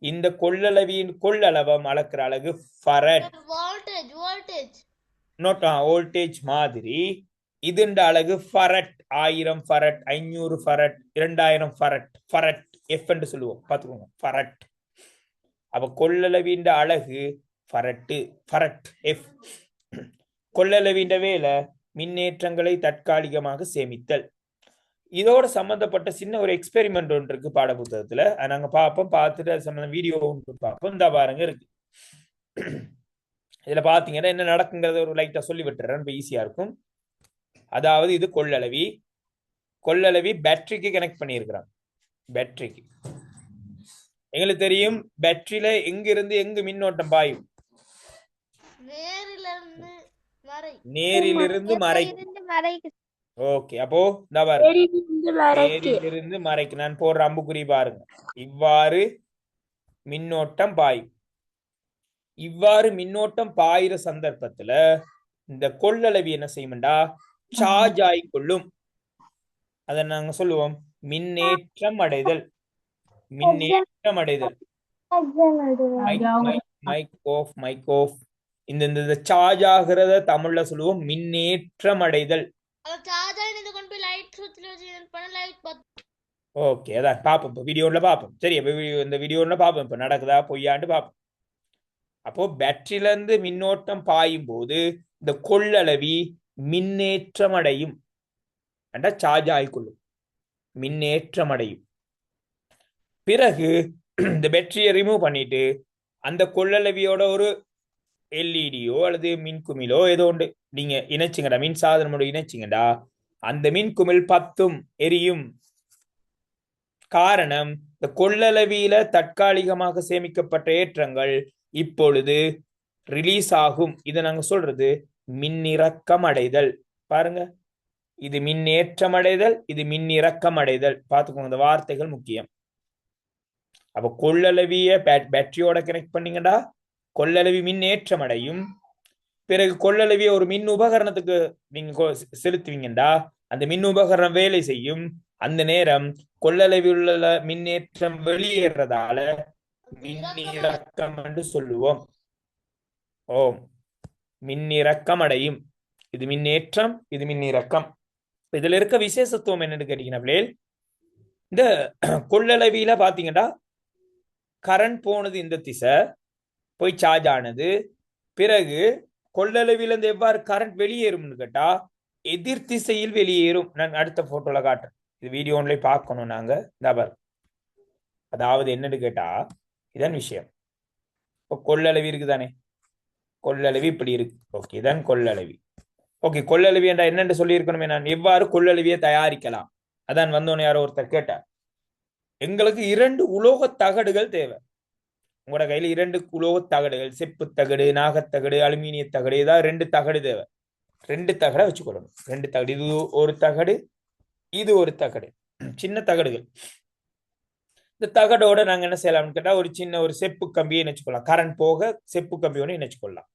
இந்த கொள்ளளவியின் கொள்ளளவம் அளக்கிற அழகு ஃபரட். வோல்டேஜ் நோட் வோல்டேஜ் மாதிரி இதுண்ட அழகு ஃபரட். 1000 ஃபரட், 500 ஃபரட், 2000 ஃபரட். ஃபரட் எஃப் என்று சொல்லுவோம், பார்த்துக்கோங்க, ஃபரட். அப்ப கொள்ளளவின் அழகு ஃபரட்டு, ஃபரட் எஃப். கொள்ளளவின் வேலை மின்னேற்றங்களை தற்காலிகமாக சேமித்தல். இதோட சம்பந்தப்பட்ட சின்ன ஒரு எக்ஸ்பெரிமெண்ட் ஒன்று இருக்கு பாட புத்தகத்துல, நாங்க பார்ப்போம். பார்த்துட்டு அது சம்பந்த வீடியோ ஒன்று பார்ப்போம். இந்த பாருங்க இருக்கு. இதுல பாத்தீங்கன்னா என்ன நடக்குங்கிறத ஒரு லைட்டா சொல்லி விட்டுறேன், ரொம்ப ஈஸியா இருக்கும். அதாவது இது கொள்ளளவி. கொள்ளளவி பேட்டரிக்கு கனெக்ட் பண்ணியிருக்கிறான். பேட்டரிக்கு எங்களுக்கு தெரியும், பேட்டரியில எங்க இருந்து எங்க மின்னோட்டம் பாயும்? நேரிலிருந்து மறைக்கு. ஓகே, அப்போ நேரிலிருந்து மறைக்கு நான் போடுற அம்புக்குறி பாருங்க. இவ்வாறு மின்னோட்டம் பாயும். இவ்வாறு மின்னோட்டம் பாயிற சந்தர்ப்பத்துல இந்த கொள்ளளவி என்ன செய்யும்டா, சார்ஜ் ஆயிக்கொள்ளும். அதை நாங்க சொல்லுவோம் மின்னேற்றம் அடைதல். மின்னேற்றம் அடைதல். Mic of. இந்த சார்ஜ் ஆகிறத தமிழ்ல சொல்லுவோம் மின்னேற்றம் அடைதல். ஓகே, அதான் பாப்போம், இப்போ வீடியோல பாப்போம். சரி, இந்த வீடியோல பாப்போம் இப்ப நடக்குதா பொய்யாண்டு பாப்போம். அப்போ பேட்டரியில இருந்து மின்னோட்டம் பாயும் போது இந்த கொள்ளளவி மின்னேற்றம் அடையும், சார்ஜ் ஆகிக்கொள்ளும், மின்னேற்றம் அடையும். பிறகு இந்த பேட்டரியை ரிமூவ் பண்ணிட்டு அந்த கொள்ளளவியோட ஒரு எல்இடியோ அல்லது மின்குமிழோ ஏதோ ஒன்று நீங்க இணைச்சிங்கடா, மின் சாதனமோட இணைச்சிங்கடா, அந்த மின்குமிழ் பத்தும் எரியும். காரணம், இந்த கொள்ளளவியில தற்காலிகமாக சேமிக்கப்பட்ட ஏற்றங்கள் இப்பொழுது ரிலீஸ் ஆகும். இதை நாங்க சொல்றது மின்னிறக்கம் அடைதல். பாருங்க, இது மின்னேற்றம் அடைதல், இது மின்னிறக்கம் அடைதல். பார்த்துக்கோங்க, இந்த வார்த்தைகள் முக்கியம். அப்ப கொள்ளளவிய பேட்டரியோட கனெக்ட் பண்ணீங்கடா, கொள்ளளவி மின்னேற்றம் அடையும். பிறகு கொள்ளளவிய ஒரு மின் உபகரணத்துக்கு நீங்க செலுத்துவீங்கடா, அந்த மின் உபகரணம் வேலை செய்யும். அந்த நேரம் கொள்ளளவி உள்ள மின்னேற்றம் வெளியேறதால மின்னிறக்கம் என்று சொல்லுவோம். ஓம், மின்னிறக்கம் அடையும். இது மின்னேற்றம், இது மின்னிறக்கம். இதுல இருக்க விசேஷத்துவம் என்னன்னு கேட்டீங்கன்னா, இந்த கொள்ளளவியில பாத்தீங்கன்னா கரண்ட் போனது இந்த திசை போய் சார்ஜ் ஆனது. பிறகு கொள்ளளவிலிருந்து எவ்வாறு கரண்ட் வெளியேறும்னு கேட்டா எதிர் திசையில் வெளியேறும். நான் அடுத்த போட்டோல காட்டுறேன், இது வீடியோ ஒன்ல பார்க்கணும் நாங்க. அதாவது என்னன்னு கேட்டா இதான் விஷயம். இப்போ கொள்ளளவி இருக்குதானே, கொள்ளளவி இப்படி இருக்கு. ஓகே, இதான் கொள்ளளவி. ஓகே, கொள்ளளவி என்ற என்னென்று சொல்லியிருக்கணுமே, நான் எவ்வாறு கொள்ளளவியை தயாரிக்கலாம். அதான் வந்தோன்னு யாரோ ஒருத்தர் கேட்டார். எங்களுக்கு 2 உலோக தகடுகள் தேவை. உங்களோட கையில 2 உலோக தகடுகள், செப்பு தகடு, நாகத்தகடு, அலுமினிய தகடு, ஏதாவது 2 தகடு தேவை. 2 தகடை வச்சுக்கொள்ளணும். 2 தகடு, இது ஒரு தகடு, இது ஒரு தகடு, சின்ன தகடுகள். இந்த தகடோட நாங்க என்ன செய்யலாம்னு கேட்டா ஒரு சின்ன ஒரு செப்பு கம்பியை இணைச்சுக்கொள்ளலாம். கரண்ட் போக செப்பு கம்பியோட இணைச்சுக்கொள்ளலாம்.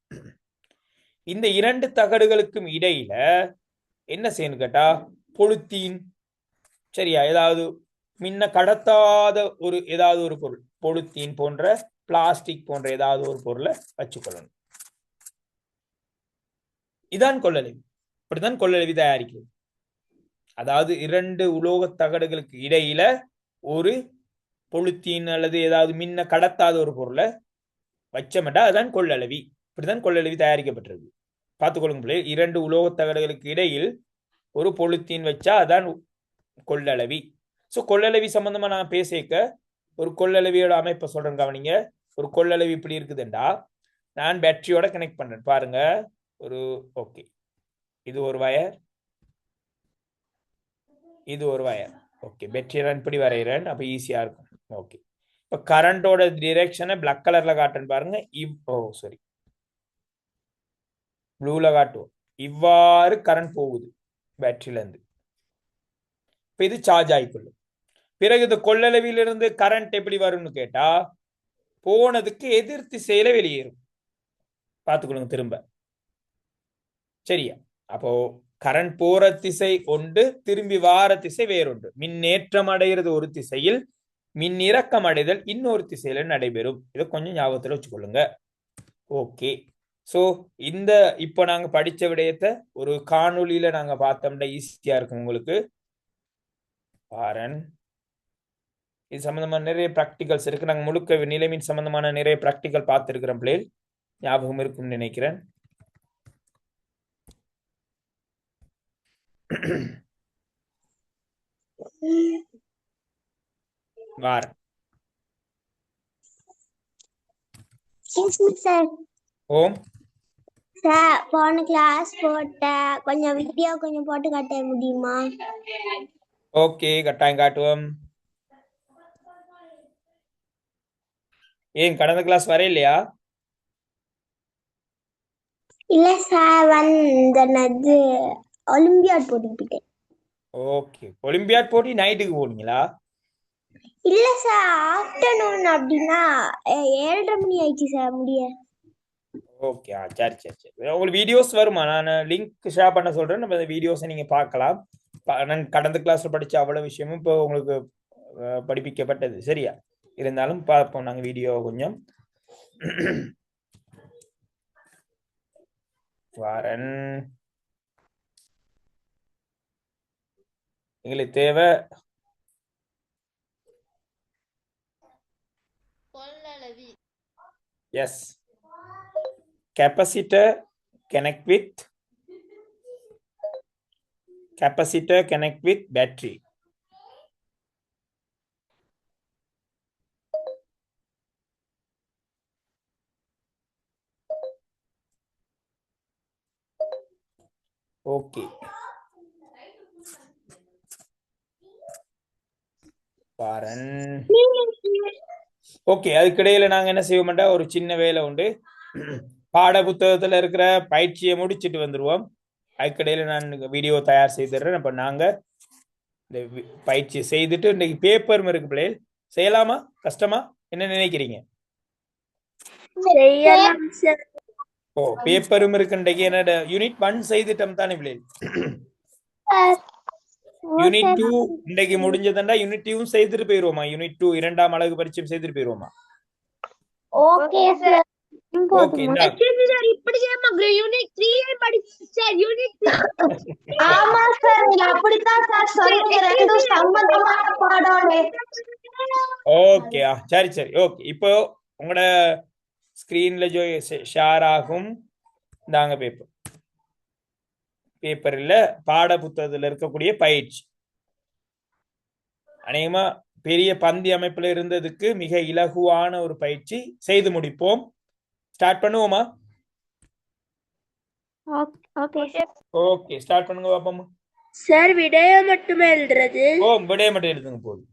இந்த 2 தகடுகளுக்கும் இடையில என்ன செய்யணும் கேட்டா பொலித்தீன், சரியா, ஏதாவது மின்ன கடத்தாத ஒரு ஏதாவது ஒரு பொருள், பொலித்தீன் போன்ற, பிளாஸ்டிக் போன்ற ஏதாவது ஒரு பொருளை வச்சுக்கொள்ளணும். இதான் கொள்ளளவி. இப்படிதான் கொள்ளளவி தயாரிக்கிறது. அதாவது 2 உலோக தகடுகளுக்கு இடையில ஒரு பொலித்தீன் அல்லது ஏதாவது மின்ன கடத்தாத ஒரு பொருளை வச்சமெண்டா அதுதான் கொள்ளளவி. இப்படிதான் கொள்ளளவி தயாரிக்கப்பட்டிருக்கு. பார்த்துக்கொள்ளுங்க பிள்ளை, 2 உலோக தகடுகளுக்கு இடையில் ஒரு பொலித்தீன் வச்சா அதான் கொள்ளளவி. ஸோ கொள்ளளவி சம்பந்தமா நான் பேசிக்க ஒரு கொள்ளளவியோட அமைப்பை சொல்றேன், கவனிங்க. ஒரு கொள்ளளவி இப்படி இருக்குதுண்டா, நான் பேட்டரியோட கனெக்ட் பண்றேன். பாருங்க, ஒரு ஓகே, இது ஒரு வயர், இது ஒரு வயர். ஓகே, பேட்டரியை நான் இப்படி வரைகிறேன், அப்ப ஈஸியா இருக்கும். ஓகே, இப்ப கரண்டோட டிரெக்ஷனை பிளாக் கலர்ல காட்டுறேன் பாருங்க. சாரி, ப்ளூல காட்டுவோம். இவ்வாறு கரண்ட் போகுது பேட்டரியில இருந்து. இப்ப இது சார்ஜ் ஆகிக்கொள்ளும். பிறகு இந்த கொள்ளளவிலிருந்து கரண்ட் எப்படி வரும்னு கேட்டா போனதுக்கு எதிர் திசையில வெளியேறும். பார்த்துக்கொள்ளுங்க திரும்ப, சரியா. அப்போ கரண்ட் போற திசை ஒன்று, திரும்பி வார திசை வேறொன்று. மின்னேற்றம் அடைகிறது ஒரு திசையில், மின் இறக்கம் அடைதல் இன்னொரு திசையில நடைபெறும். இதை கொஞ்சம் ஞாபகத்துல வச்சுக்கொள்ளுங்க. ஓகே. சோ இந்த இப்போ நாங்க படிச்ச விடயத்தை ஒரு காணொளியில நாங்க பார்த்தோம்னா ஈஸியா இருக்கும் உங்களுக்கு. பாரன் இது சம்பந்தமான நிறைய ப்ராக்டிகல்ஸ் இருக்கு. நாங்க முழுக்க நிலைமின் சம்பந்தமான நிறைய ப்ராக்டிகல் பார்த்திருக்கிறோம் பிள்ளைகள். ஞாபகம் இருக்கும்னு நினைக்கிறேன். வாரன். சார் ஓம். சார் போன கிளாஸ் போட்ட கொஞ்சம் வீடியோ கொஞ்சம் போட்டு காட்ட முடியுமா? ஓகே, கட்டாயம் காட்டுவோம். ஏன் கடந்த கிளாஸ் வர இல்லையா? இல்ல சார் வந்து ஒலிம்பியாட் போட்டுக்கிட்டேன். ஓகே, ஒலிம்பியாட் போட்டி நைட்டுக்கு போனீங்களா? இல்ல சார் ஆஃப்டர்நூன் அப்படின்னா 7:30 மணி ஆயிடுச்சு சார் முடிய. ஓகே, சரி சரி சரி. உங்களுக்கு வீடியோஸ் வருமா? நான் லிங்க் ஷேர் பண்ண சொல்றேன். நம்ம அந்த வீடியோஸை நீங்க பார்க்கலாம். நான் கடந்த கிளாஸ்ல படிச்ச அவ்வளவு விஷயமும் இப்போ உங்களுக்கு படிப்பிக்கப்பட்டது. சரியா? இருந்தாலும் பார்ப்போம் நாங்க வீடியோ கொஞ்சம். வாரன். எங்களுக்கு தேவை கொள்ளளவி. Yes, capacitor connect with battery. Okay, பாரன். ஓகே, அதுக்கிடையில நாங்க என்ன செய்வோம்டா, ஒரு சின்ன வேலை உண்டு. பாட புத்தகத்துல இருக்கிற பயிற்சியை முடிச்சிட்டு வந்துருவோம். அதுக்கிடையில நான் வீடியோ தயார் செய்துடுறேன். அப்ப நாங்க இந்த பயிற்சியை செய்துட்டு இன்னைக்கு பேப்பரும் இருக்கு பிள்ளைகள். செய்யலாமா? கஷ்டமா? என்ன நினைக்கிறீங்க? ஓ, பேப்பரும் இருக்கு. இன்றைக்கு என்னோட யூனிட் 1 செய்துட்டோம் தானே பிள்ளைகள்? யூனிட் 2 இன்றைக்கு முடிஞ்சதுண்டா யூனிட் 2 செய்துட்டு போயிருவோமா? யூனிட் 2 இரண்டாம் அலகு பரிச்சயம் செய்துட்டு போயிருவோமா? Okay sir. ஓகே, இப்படி செய்யாம யூனிட் 3 படிச்ச யூனிட். ஆமா சார், நீங்க அப்படித்தான் சார் சொன்னீங்க. ரெண்டும் சம்பந்தமான பாடம். ஓகே, சரி சரி. ஓகே, இப்போ உங்களோட ஸ்கிரீன்ல ஷேர் ஆகும். இந்தாங்க பேப்பர். பேப்பர்ல பாட புத்தகத்துல இருக்கக்கூடிய பயிற்சி அநேகமா பெரிய பந்தி அமைப்புல இருந்ததுக்கு மிக இலகுவான ஒரு பயிற்சி. செய்து முடிப்போம். ஸ்டார்ட் பண்ணுவோமா? ஓகே, ஸ்டார்ட் பண்ணுங்க பாப்போம். சார் விடைய மட்டுமே எழுதுறது. ஓ, விடைய மட்டும் எழுதுங்க போதும்.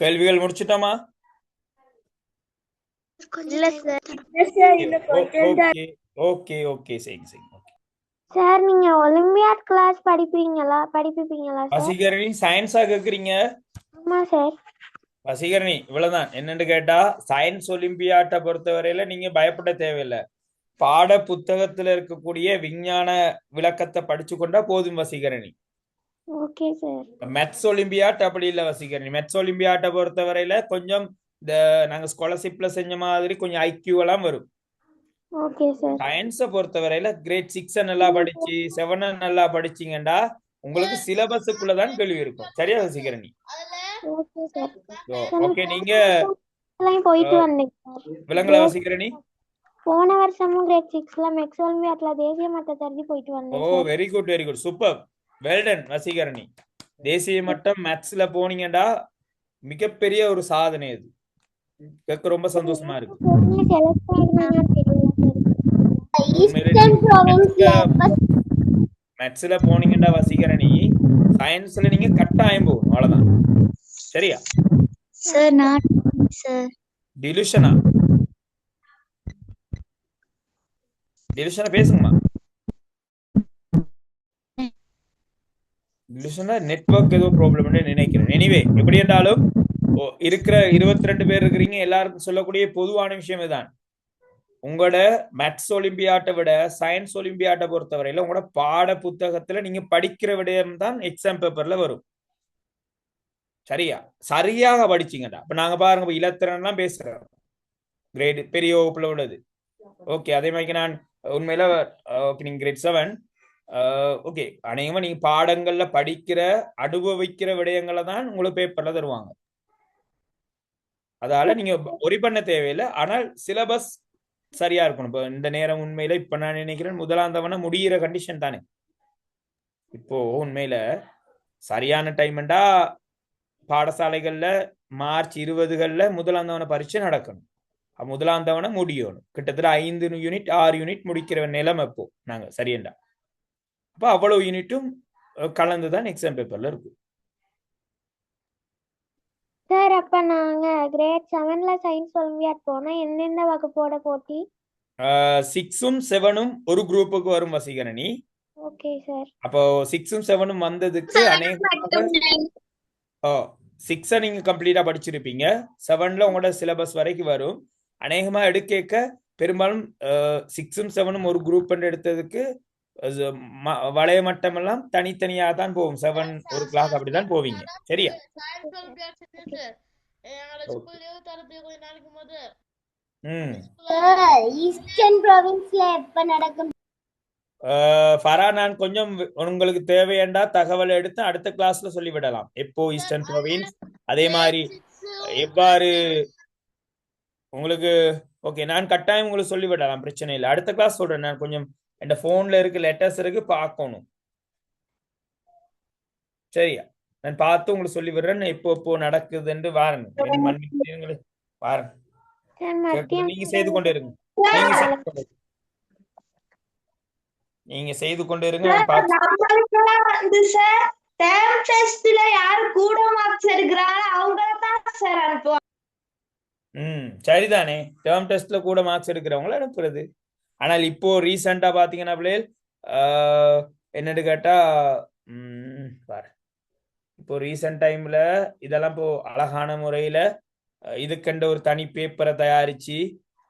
கேள்விகள் முடிச்சிட்டோமா? இல்ல சார். ஓகே ஓகே ஓகே சரி சரி ஓகே. சார் நீங்க ஒலிம்பியாட் கிளாஸ் படிப்பீங்களா சார்? வசீகரணி சயின்ஸா கேக்குறீங்க? ஆமா சார். வசீகரணி இவ்வளவுதான். என்னன்னு கேட்டா சயின்ஸ் ஒலிம்பியாட்டை பொறுத்தவரையில நீங்க பயப்பட தேவையில்லை. பாட புத்தகத்துல இருக்கக்கூடிய விஞ்ஞான விளக்கத்தை படிச்சு கொண்டா போதும் Vaseekarani. Okay sir. Maths olympiad அப்படி இல்லை வசீகரணி. மெத்ஸ் ஒலிம்பியாட்டை பொறுத்தவரையில கொஞ்சம் இந்த நாங்க ஸ்காலர்ஷிப்ல செஞ்ச மாதிரி கொஞ்சம் ஐக்யூ எல்லாம் வரும். Okay sir. சயின்ஸை பொறுத்தவரையில கிரேட் 6 நல்லா படிச்சு 7 நல்லா படிச்சீங்கடா உங்களுக்கு சிலபஸுக்குள்ளதான் கேள்வி இருக்கும். சரியா வசீகரணி? Okay sir. ஓகே நீங்க போயிட்டு வந்தேன் சார். விலங்குல வசீகரணி? போன வருஷமும் கிரேட் 6ல மெக்ஸ் ஒலிம்பியாட்ல தேசிய மட்ட தருதி போயிட்டு ஓ வந்தேன் sir. Very good super well done Vaseekarani. தேசிய மட்டம் மேத்ஸ்ல போனீங்கடா மிகப்பெரிய ஒரு சாதனை. அது கேட்க ரொம்ப சந்தோஷமா இருக்கு. செலக்ட் ஆகுனாங்க தெரியல சார். ஈஸ்டர்ன் ப்ராவின்ஸ்ல எப்ப மேத்ஸ்ல போனீங்கடா வசீகரணி சயின்ஸ்ல நீங்க கட்டாயம் போகணும். அவ்வளவுதான். சரியா? சார் நான் சார் டிலுஷனா பேசுங்கம்மா. டிலுஷனா நெட்வொர்க் ஏதோ ப்ராப்ளம் நினைக்கிறேன். எனிவே எப்படி என்றாலும் இருக்கிற 22 பேர் இருக்கிறீங்க. எல்லாருக்கும் சொல்லக்கூடிய பொதுவான விஷயம் இதுதான். உங்களோட மேத்ஸ் ஒலிம்பியாட்டை விட சயின்ஸ் ஒலிம்பியாட்டை பொறுத்தவரையில உங்களோட பாட புத்தகத்துல நீங்க படிக்கிற விடயம் தான் எக்ஸாம் பேப்பர்ல வரும். சரியா? சரியாக படிச்சீங்கடா. இப்ப நாங்க பாருங்க இலத்திரன் எல்லாம் பேசுறோம் கிரேட் பெரிய வகுப்புல உள்ளது. ஓகே அதே மாதிரி நான் உண்மையில நீங்க கிரேட் 7 ஓகே அநேகமா நீங்க பாடங்கள்ல படிக்கிற அனுபவிக்கிற விடயங்களை தான் உங்களுக்கு பேப்பர்ல தருவாங்க. அதால நீங்க ஒரி பண்ண தேவையில்லை. ஆனால் சிலபஸ் சரியா இருக்கணும். இப்போ இந்த நேரம் உண்மையில இப்ப நான் நினைக்கிறேன் முதலாம் தவணை முடிகிற கண்டிஷன் தானே. இப்போ உண்மையில சரியான டைம்டா பாடசாலைகள்ல மார்ச் 20 முதலாம் தவணை பரீட்சை நடக்கணும். முதலாம் தவணை முடியணும். கிட்டத்தட்ட 5 யூனிட் 6 யூனிட் முடிக்கிற நிலைமை இப்போ நாங்க சரியண்டா. அப்ப அவ்வளவு யூனிட்டும் கலந்துதான் எக்ஸாம் பேப்பர்ல இருக்கு. சார் அப்ப நாங்க கிரேட் 7ல சயின்ஸ் ஒலிம்பியாட் போனா எந்தெந்த வகுப்போட போட்டி? 6ம் 7ம் ஒரு குரூப்புக்கு வரும் வசீகரணி. Okay sir. அப்போ 6ம் 7ம் வந்ததுக்கு அநேகமாக 6 நீங்க கம்ப்ளீட்டா படிச்சிருப்பீங்க. 7ல உங்களோட சிலபஸ் வரைக்கும் வரும். அநேகமா எடுக்க பெரும்பாலும் 6ம் 7ம் ஒரு குரூப் எடுத்ததுக்கு வளைய மட்டம் எல்லாம் தனித்தனியா தான் போகும். 7 ஒரு கிளாஸ் அப்படிதான் போவீங்க. சரியா? ஈஸ்டர்ன் ப்ராவின்ஸ்ல எப்ப நடக்கும்? ஃபரா நான் கொஞ்சம் உங்களுக்கு தேவையண்டா தகவல் எடுத்து அடுத்த கிளாஸ்ல சொல்லிவிடலாம். எப்போ ஈஸ்டர்ன் ப்ராவின்ஸ் அதே மாதிரி எவ்வாறு உங்களுக்கு ஓகே நான் கட்டாயம் உங்களுக்கு சொல்லிவிடலாம். பிரச்சனை இல்லை. அடுத்த கிளாஸ் சொல்றேன். நான் கொஞ்சம் என் போன்ல இருக்கு லெட்டர்ஸ் இருக்கு பார்க்கணும். சரியா? நான் பார்த்து உங்களுக்கு சொல்லி விடுறேன் எப்போ நடக்குதுன்னு. வாருங்க வாருங்க. நீங்க செய்து கொண்டு இருங்க. நீங்க செய்து கொண்டு இருங்க. சரிதானே. டேர்ம் டெஸ்ட்ல கூட மார்க்ஸ் எடுக்கிறவங்கள அனுப்புறது. ஆனால் இப்போ ரீசெண்டா பாத்தீங்கன்னா பிள்ளைகள் என்னன்னு கேட்டா இப்போ ரீசெண்ட் டைம்ல இதெல்லாம் இப்போ அழகான முறையில இதுக்கெண்ட ஒரு தனி பேப்பரை தயாரிச்சு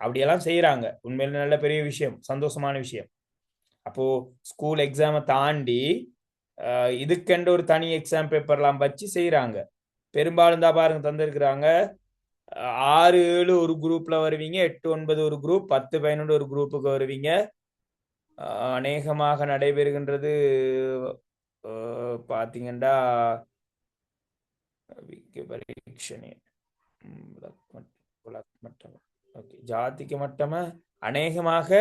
அப்படியெல்லாம் செய்யறாங்க. உண்மையில நல்ல பெரிய விஷயம், சந்தோஷமான விஷயம். அப்போ ஸ்கூல் எக்ஸாமை தாண்டி இதுக்கெண்ட ஒரு தனி எக்ஸாம் பேப்பர்லாம் வச்சு செய்யறாங்க. பெரும்பாலும் தான் பாருங்க தந்திருக்கிறாங்க. 6, 7 ஒரு குரூப்ல வருவீங்க, 8, 9 ஒரு குரூப், 10, 11 ஒரு குரூப்புக்கு வருவீங்க. அநேகமாக நடைபெறுகின்றது பாத்தீங்கன்னா ஜாதிக்கு மட்டமா அநேகமாக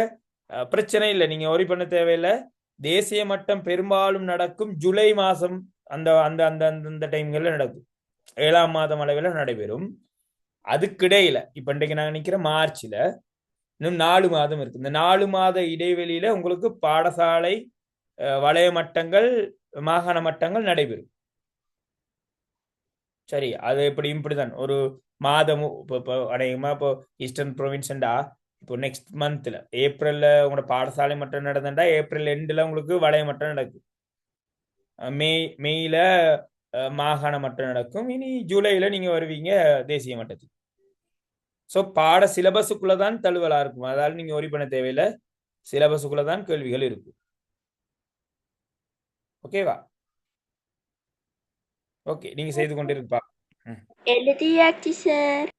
பிரச்சனை இல்லை. நீங்க ஒரி பண்ண தேவையில்லை. தேசிய மட்டம் பெரும்பாலும் நடக்கும் ஜூலை மாசம் அந்த அந்த அந்த அந்த டைம்கள்ல நடக்கும். 7ஆம் மாதம் அளவில் நடைபெறும். அதுக்கிடையில இப்ப இன்றைக்கு நாங்க நிக்கிற மார்ச்ல இன்னும் 4 மாதம் இருக்கு. இந்த 4 மாத இடைவெளியில உங்களுக்கு பாடசாலை வலய மட்டங்கள் மாகாண மட்டங்கள் நடைபெறும். சரி, அது எப்படியும் இப்படிதான் ஒரு மாதமும் இப்போ அநேகமா இப்போ ஈஸ்டர்ன் ப்ரொவின்ஸ்டா இப்போ நெக்ஸ்ட் மந்த்ல ஏப்ரல்ல உங்களோட பாடசாலை மட்டும் நடந்தா ஏப்ரல் எண்டுல உங்களுக்கு வளைய மட்டும் நடக்கும். மேயில மாகாண மட்டம் நடக்கும். இனி ஜூலைல நீங்க வருவீங்க தேசிய மட்டத்துக்கு. ஸோ பாட சிலபஸுக்குள்ள தான் தழுவலா இருக்கும். அதாவது நீங்க ஒரி பண்ண தேவையில்லை, சிலபஸுக்குள்ள தான் கேள்விகள் இருக்கும். ஓகேவா? ஓகே, நீங்க செய்து கொண்டிருப்பா. எழுதியாச்சு சார்.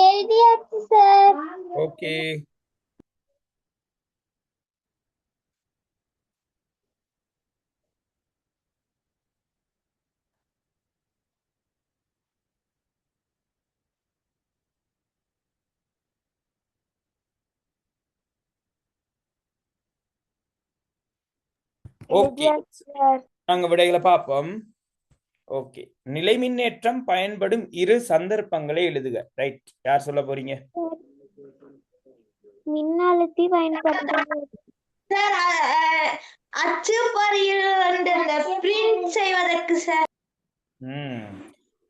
எழுதியாச்சு சார். ஓகே, ஓகே, எழுதியாச்சு சார். நாங்க விடைகளை பார்ப்போம். ஓகே, நிலை மின்னேற்றம் பயன்படும் இரு சந்தர்ப்பங்களை எழுதுக. ரைட், யார் சொல்ல போறீங்க? மின்னழுத்தி பயன்படுத்துறது. சார் அச்சுப்பொறியில் வந்து இந்த பிரிண்ட் செய்வதற்கு சார்.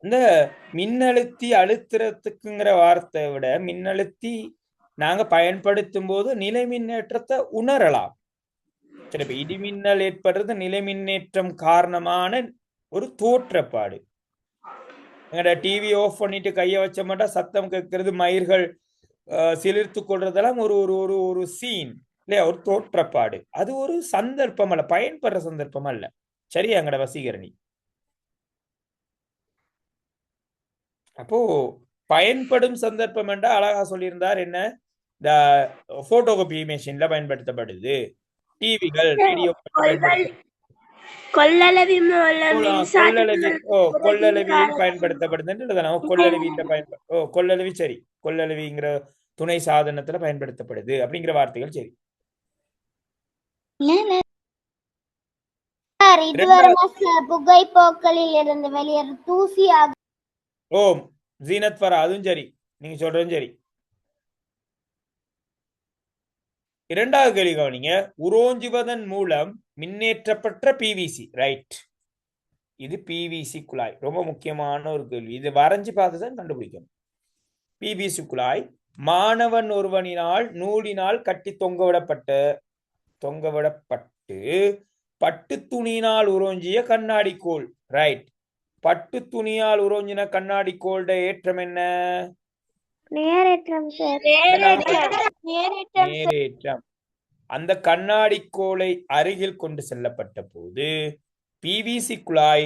இந்த மின்னழுத்தி அழுத்துறதுக்குங்கிற வார்த்தையை விட மின்னழுத்தி நாங்க பயன்படுத்தும் போது நிலை மின்னேற்றத்தை உணரலாம். சரி, இப்ப இடிமின்னல் ஏற்படுறது நிலை மின்னேற்றம் காரணமான ஒரு தோற்றப்பாடு. எங்கட டிவி ஆஃப் பண்ணிட்டு கைய வச்ச மாட்டா சத்தம் கேட்கறது, மயிர்கள் சிலிர்த்து கொள்றதெல்லாம் ஒரு ஒரு ஒரு ஒரு சீன் இல்லையா, ஒரு தோற்றப்பாடு. அது ஒரு சந்தர்ப்பம் அல்ல, பயன்படுற சந்தர்ப்பம் அல்ல. சரி எங்கட வசீகரணி? அப்போ பயன்படும் சந்தர்ப்பம் என்றா அழகா சொல்லியிருந்தார். என்ன, இந்த போட்டோகாபி மெஷின்ல பயன்படுத்தப்படுது, டிவிகள், ரேடியோ கொள்ளளவி மூலம் கொள்ளளவியில் பயன்படுத்தப்படுது. கொள்ளளவி சரி, கொள்ளளவிங்கிற துணை சாதனத்துல பயன்படுத்தப்படுது அப்படிங்கிற வார்த்தைகள் சரி. சார் இதுவரை புகைப்போக்களில் இருந்து வெளியேறும் தூசியாக. ஓம் ஜீனத் ஃபரா, அதுவும் சரி, நீங்க சொல்றதும் சரி. இரண்டாவது கேள்வி கவனிங்க. உரோஞ்சுவதன் மூலம் மின்னேற்றப்பட்ட பிவிசி. ரைட், இது பிவிசி குழாய். ரொம்ப முக்கியமான ஒரு கேள்வி. இது வரைஞ்சு பார்த்துதான் கண்டுபிடிக்கணும். பிவிசி குழாய் மாணவன் ஒருவனினால் நூலினால் கட்டி தொங்கவிடப்பட்டு பட்டு துணியினால் உரோஞ்சிய கண்ணாடி கோல். ரைட், பட்டு துணியால் உரோஞ்சின கண்ணாடி கோல்ட ஏற்றம் என்ன? நேரேற்றம் சார். நேரேற்றம். அந்த கண்ணாடி கோலை அருகில் கொண்டு செல்லப்பட்ட போது பிவிசி குழாய்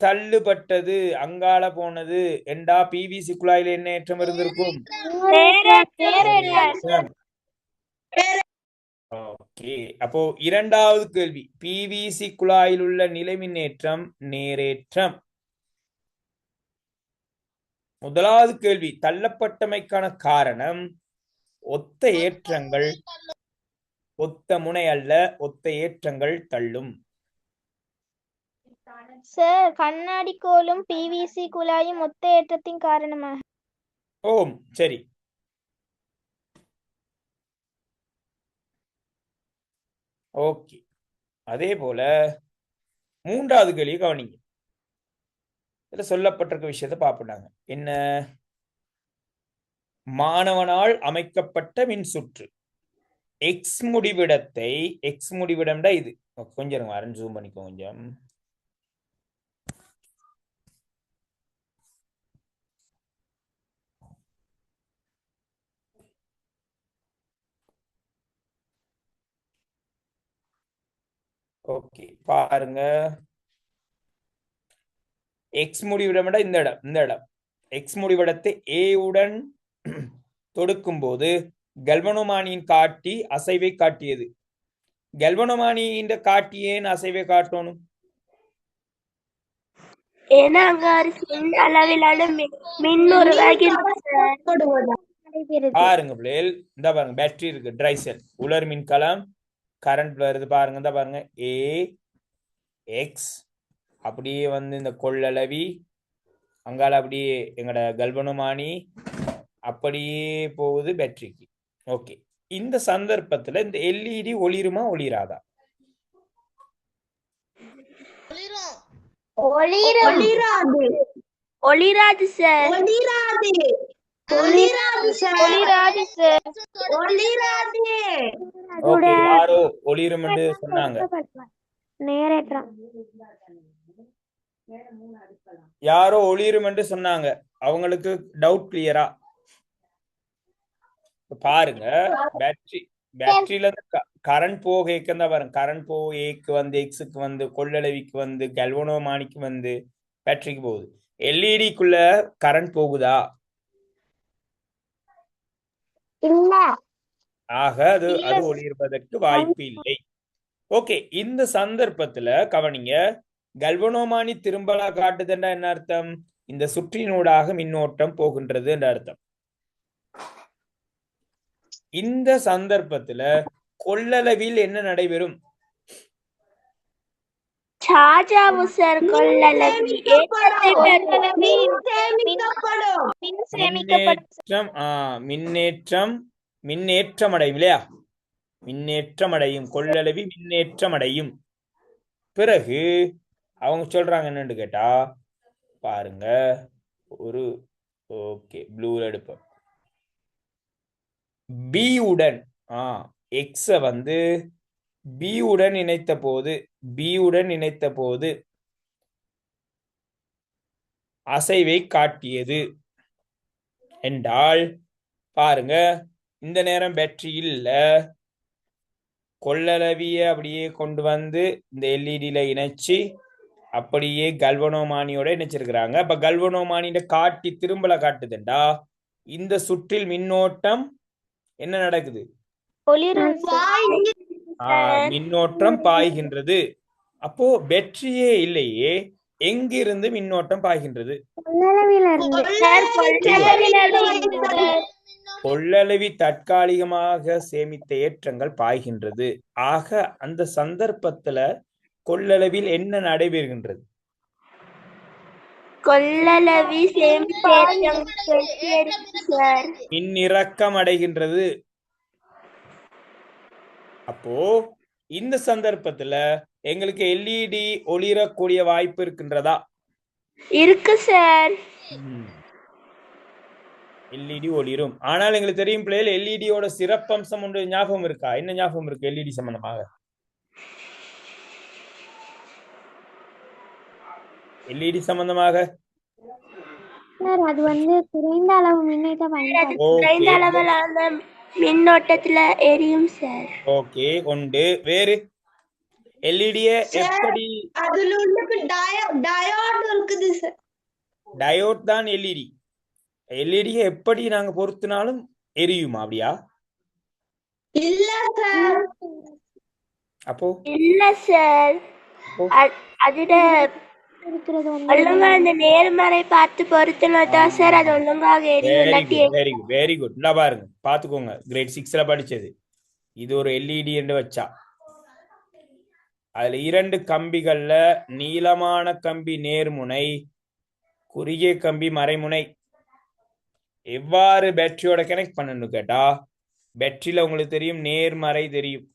தள்ளுபட்டது, அங்கால போனது. என்றா பிவிசி குழாயில என்ன ஏற்றம் இருந்திருக்கும்? ஓகே, அப்போ இரண்டாவது கேள்வி, பிவிசி குழாயில் உள்ள நிலை மின்னேற்றம் நேரேற்றம். முதலாவது கேள்வி, தள்ளப்பட்டமைக்கான காரணம் ஒத்த ஏற்றங்கள், ஒத்த முனை அல்ல, ஒத்த ஏற்றங்கள் தள்ளும். சார் கண்ணாடி கோலும் பிவிசி குழாயும் ஒத்த ஏற்றத்தின் காரணமாக. ஓம் சரி. ஓகே, அதே போல மூன்றாவது கேள்வி கவனிங்க. இதுல சொல்லப்பட்டிருக்க விஷயத்தை பார்ப்போம். என்ன? மாணவனால் அமைக்கப்பட்ட மின்சுற்று எக்ஸ் முடிவிடத்தை, எக்ஸ் முடிவிடம்டா இது. கொஞ்சம் வரேன், ஜூம் பண்ணிக்கோ கொஞ்சம். ஓகே, பாருங்க. எக்ஸ் முடிவிடம் இந்த இடம், இந்த இடம். எக்ஸ் முடிவிடத்தை ஏ உடன் தொடுக்கும் போது கல்வனோமானியின் காட்டி அசைவை காட்டியது. கல்வனோமானியின் காட்டி ஏன் அசைவை காட்டணும்? பாருங்க பிள்ளைகள், இந்த பாருங்க பேட்டரி இருக்கு, ட்ரை செல், உலர் மின்கலம், கரண்ட் வருது பாருங்க. இந்த பாருங்க ஏ எக்ஸ், அப்படியே வந்து இந்த கொள்ளளவி அங்கால அப்படியே எங்கட கல்வனோமானி அப்படியே போகுது பேட்டரிக்கு. ஓகே, இந்த சந்தர்ப்பத்துல இந்த எல்இடி ஒளிருமா ஒளிராதா? ஒளிராது ஒளிராது சார். ஒளிராது ஒளிராது சார் ஒளிராது சார். ஒளிராது ஓகே, யாரோ ஒளிரும் என்று சொன்னாங்க. நேரேற்றம். யாரோ ஒளிரும் என்று சொன்னாங்க. அவங்களுக்கு டவுட் கிளியரா? பாருங்க, பேட்டரியில இருந்து கரண்ட் போக தான் பாருங்க. கரண்ட் போக ஏக்கு வந்து எக்ஸுக்கு வந்து கொள்ளளவிக்கு வந்து கல்வனோமானிக்கு வந்து பேட்டரிக்கு போகுது. எல்இடிக்குள்ள கரண்ட் போகுதா? இல்ல. ஆக அது ஒளிர்வதற்கு வாய்ப்பு இல்லை. ஓகே, இந்த சந்தர்ப்பத்துல கவனிங்க, கல்வனோமானி திரும்பலா காட்டுதுன்னா என்ன அர்த்தம்? இந்த சுற்றினூடாக மின்னோட்டம் போகின்றது என்ற அர்த்தம். இந்த சந்தர்ப்பத்துல கொள்ளளவில் என்ன நடைபெறும்? சார்ஜ் ஆகும் சார். கொள்ளளவி மின்னேற்றம் அடையும் இல்லையா? மின்னேற்றம் அடையும், கொள்ளளவி மின்னேற்றம் அடையும். பிறகு அவங்க சொல்றாங்க என்னன்னு கேட்டா, பாருங்க, ஒரு ஓகே ப்ளூல எடுப்போம். பி உடன் எக்ஸ வந்து பி உடன் இணைத்த போது அசைவை காட்டியது என்றால், பாருங்க, இந்த நேரம் பேட்டரி இல்ல, கொள்ளளவிய அப்படியே கொண்டு வந்து இந்த எல்இடியில இணைச்சு அப்படியே கல்வனோமானியோட இணைச்சிருக்கிறாங்க. அப்ப கல்வனோமானியோட காட்டி திரும்பல காட்டுதுண்டா, இந்த சுற்றில் மின்னோட்டம் என்ன நடக்குது? மின்னோட்டம் பாய்கின்றது. அப்போ பேட்டரியே இல்லையே, எங்கிருந்து மின்னோட்டம் பாய்கின்றது? கொள்ளளவி தற்காலிகமாக சேமித்த ஏற்றங்கள் பாய்கின்றது. ஆக அந்த சந்தர்ப்பத்துல கொள்ளளவில் என்ன நடைபெறுகின்றது? கொள்ளளவி மின்னிறக்கம் அடைகின்றது. அப்போ இந்த சந்தர்ப்பத்துல எங்களுக்கு எல்இடி ஒளிரக்கூடிய வாய்ப்பு இருக்கின்றதா? இருக்கு சார். எல்இடி ஒளிரும். ஆனால் எங்களுக்கு தெரியும் பிள்ளைகள், எல்இடியோட சிறப்பம்சம் ஒன்று ஞாபகம் இருக்கா? என்ன ஞாபகம் இருக்கு எல்இடி சம்பந்தமாக? எல்இடி சம்பந்தமாக அது வந்து குறைந்த அளவு மின்னோட்டத்துல எரியும் சார். ஓகே, உண்டு. வேறு எல்இடிய எப்படி? அதுல உள்ள டயோட் இருக்குது சார். டயோட் தான் எல்இடி. எல்இடியை எப்படி நாங்க பொருத்தினாலும் எரியுமா? அப்படியா? இல்ல சார். அப்போ இல்ல சார். அதுட ஒழுங்கா இந்த நேர்மறை பார்த்து பொருத்தினதான் சார் அது ஒழுங்காக எரியும். Very good. நல்லா பாருங்க, பாத்துக்கோங்க, கிரேட் 6ல படிச்சது. இது ஒரு எல்இடி என்று வச்சா, அதுல 2 கம்பிகள்ல நீளமான கம்பி நேர்முனை, குறுகிய கம்பி மறைமுனை. எவ்வாறு பேட்டரியோட கனெக்ட் பண்ணணும் கேட்டா, பேட்டரியில உங்களுக்கு தெரியும் நேர்மறை தெரியும்.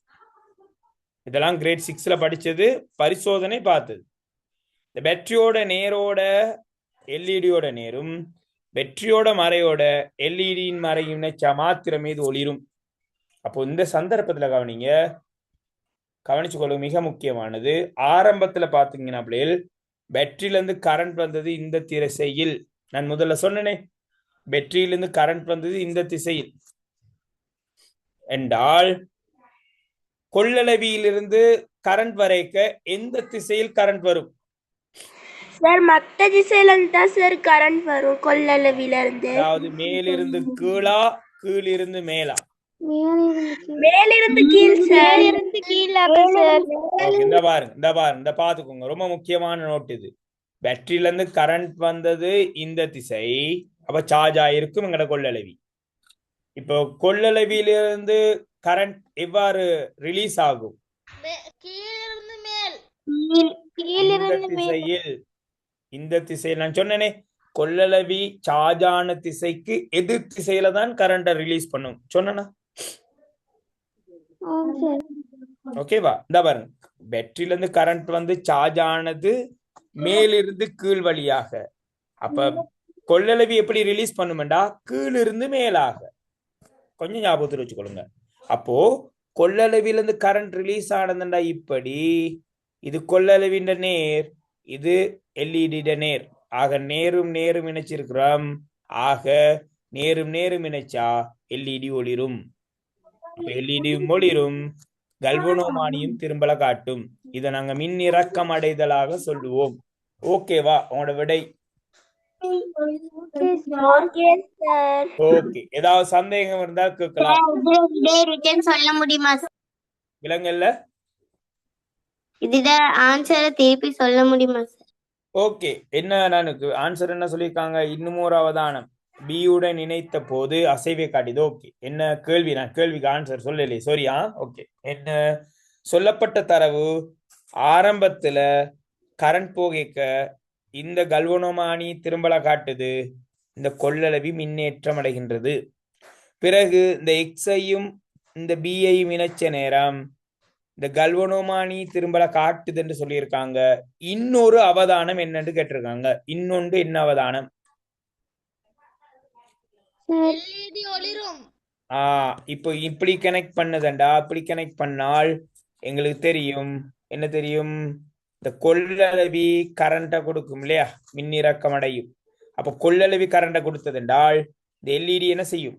இதெல்லாம் கிரேட் 6ல படிச்சது, பரிசோதனை பார்த்தது. இந்த பேட்டரியோட நேரோட எல்இடியோட நேரும், பேட்டரியோட மறையோட எல்இடியின் மறையும் இணைச்சா மாத்திரமே இது ஒளிரும். அப்போ இந்த சந்தர்ப்பத்துல கவனிச்சுக்கொள்ளுங்க, மிக முக்கியமானது. ஆரம்பத்துல பாத்தீங்கன்னா பிள்ளைகள், பேட்டரியில இருந்து கரண்ட் வந்தது இந்த திசையில். நான் முதல்ல சொன்னேனே, பேட்டரியிலிருந்து கரண்ட் வந்தது இந்த திசையில் என்றால், கொள்ளளவியிலிருந்து கரண்ட் வரைக்க எந்த திசையில் கரண்ட் வரும்? சார் மத்த திசையில இருந்தா சார் கரண்ட் வரும். கொள்ளளவில இருந்து, அதாவது மேலிருந்து கீழா, கீழிருந்து மேலா? மேலிருந்து கீழ் சார். இந்த பாருங்க, பாத்துக்கோங்க, ரொம்ப முக்கியமான நோட் இது. பேட்டரியில இருந்து கரண்ட் வந்தது இந்த திசை, அப்ப சார்ஜ் ஆயிருக்கும் எங்கட கொள்ளளவி. இப்போ கொள்ளளவியிலிருந்து கரண்ட் எவ்வாறு ரிலீஸ் ஆகும்? இந்த திசையில். நான் சொன்னேனே, கொள்ளளவி சார்ஜ் ஆன திசைக்கு எதிர் திசையில தான் கரண்ட ரிலீஸ் பண்ணும் சொன்னா. ஓகேவா? இந்த பாருங்க, பேட்டரியில இருந்து கரண்ட் வந்து சார்ஜ் ஆனது மேலிருந்து கீழ் வழியாக. அப்ப கொள்ளளவி எப்படி ரிலீஸ் பண்ணுமெண்டா கீழிருந்து மேலாக. கொஞ்சம் ஞாபகத்தில் வச்சுக்கொள்ளுங்க. அப்போ கொள்ளளவிலிருந்து கரண்ட் ரிலீஸ் ஆனதுண்டா இப்படி, இது கொள்ளளவின் நேர், இது எல்இடி நேர். ஆக நேரும் நேரும் இணைச்சிருக்கிறோம். ஆக நேரும் நேரும் இணைச்சா எல்இடி ஒளிரும். எல்இடியும் ஒளிரும், கல்வனோமானியும் திரும்பல காட்டும். இதை நாங்க மின் இறக்கம் அடைதலாக சொல்லுவோம். ஓகேவா? உங்களோட விடை ஓகே சார். ஓகே. ஏதாவது சந்தேகம் இருந்தா கேட்கலாம். ரிட்டன் சொல்ல முடியுமா சார்? விலங்கல்ல. இதுட ஆன்சரை திருப்பி சொல்ல முடியுமா சார்? ஓகே. என்ன நானுக்கு ஆன்சர் என்ன சொல்லியிருக்காங்க? இன்னும் ஒரு அவதானம் பியுடன் இணைத்த போது அசைவை காட்டியது. ஓகே. என்ன கேள்வி? நான் கேள்விக்கு ஆன்சர் சொல்லலையே, சரியா? ஓகே. என்ன சொல்லப்பட்ட தரவு? ஆரம்பத்துல கரண்ட் போகிக்க இந்த கல்வனோமானி திரும்பல காட்டுது, இந்த கொள்ளளவி மின்னேற்றம் அடைகின்றது. பிறகு இந்த எக்ஸையும் இந்த பியையும் இணைச்ச நேரம் இந்த கல்வனோமானி திரும்பல காட்டுது என்று சொல்லியிருக்காங்க. இன்னொரு அவதானம் என்னன்னு கேட்டிருக்காங்க. இன்னொன்று என்ன அவதானம்? எல்இடி ஒளிரும். இப்போ இப்படி கனெக்ட் பண்ணதண்டா, அப்படி கனெக்ட் பண்ணால் எங்களுக்கு தெரியும், என்ன தெரியும்? இந்த கொள்ளளவி கரண்ட கொடுக்கும் இல்லையா, மின்னிறக்கம் அடையும். அப்ப கொள்ளளவி கரண்ட கொடுத்ததென்றால் இந்த எல்இடி என்ன செய்யும்?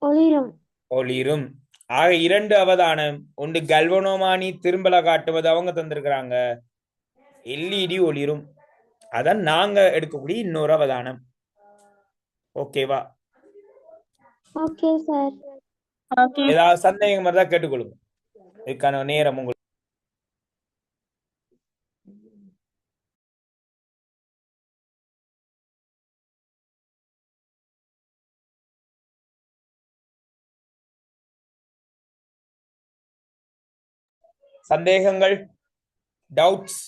ஒளிரும். ஒளிரும். ஆக இரண்டு அவதானம். ஒன்று கல்வனோமானி திரும்பல காட்டுவது அவங்க தந்திருக்கிறாங்க, எல்இடி ஒளிரும். அதான் நாங்க எடுக்கக்கூடிய இன்னொரு அவதானம். ஓகேவா? Okay sir. ஏதாவது சந்தேகம் இருந்தா கேட்டுக்கொள்ளுங்க. இதுக்கான நேரம் உங்களுக்கு. சந்தேகங்கள், டவுட்ஸ்?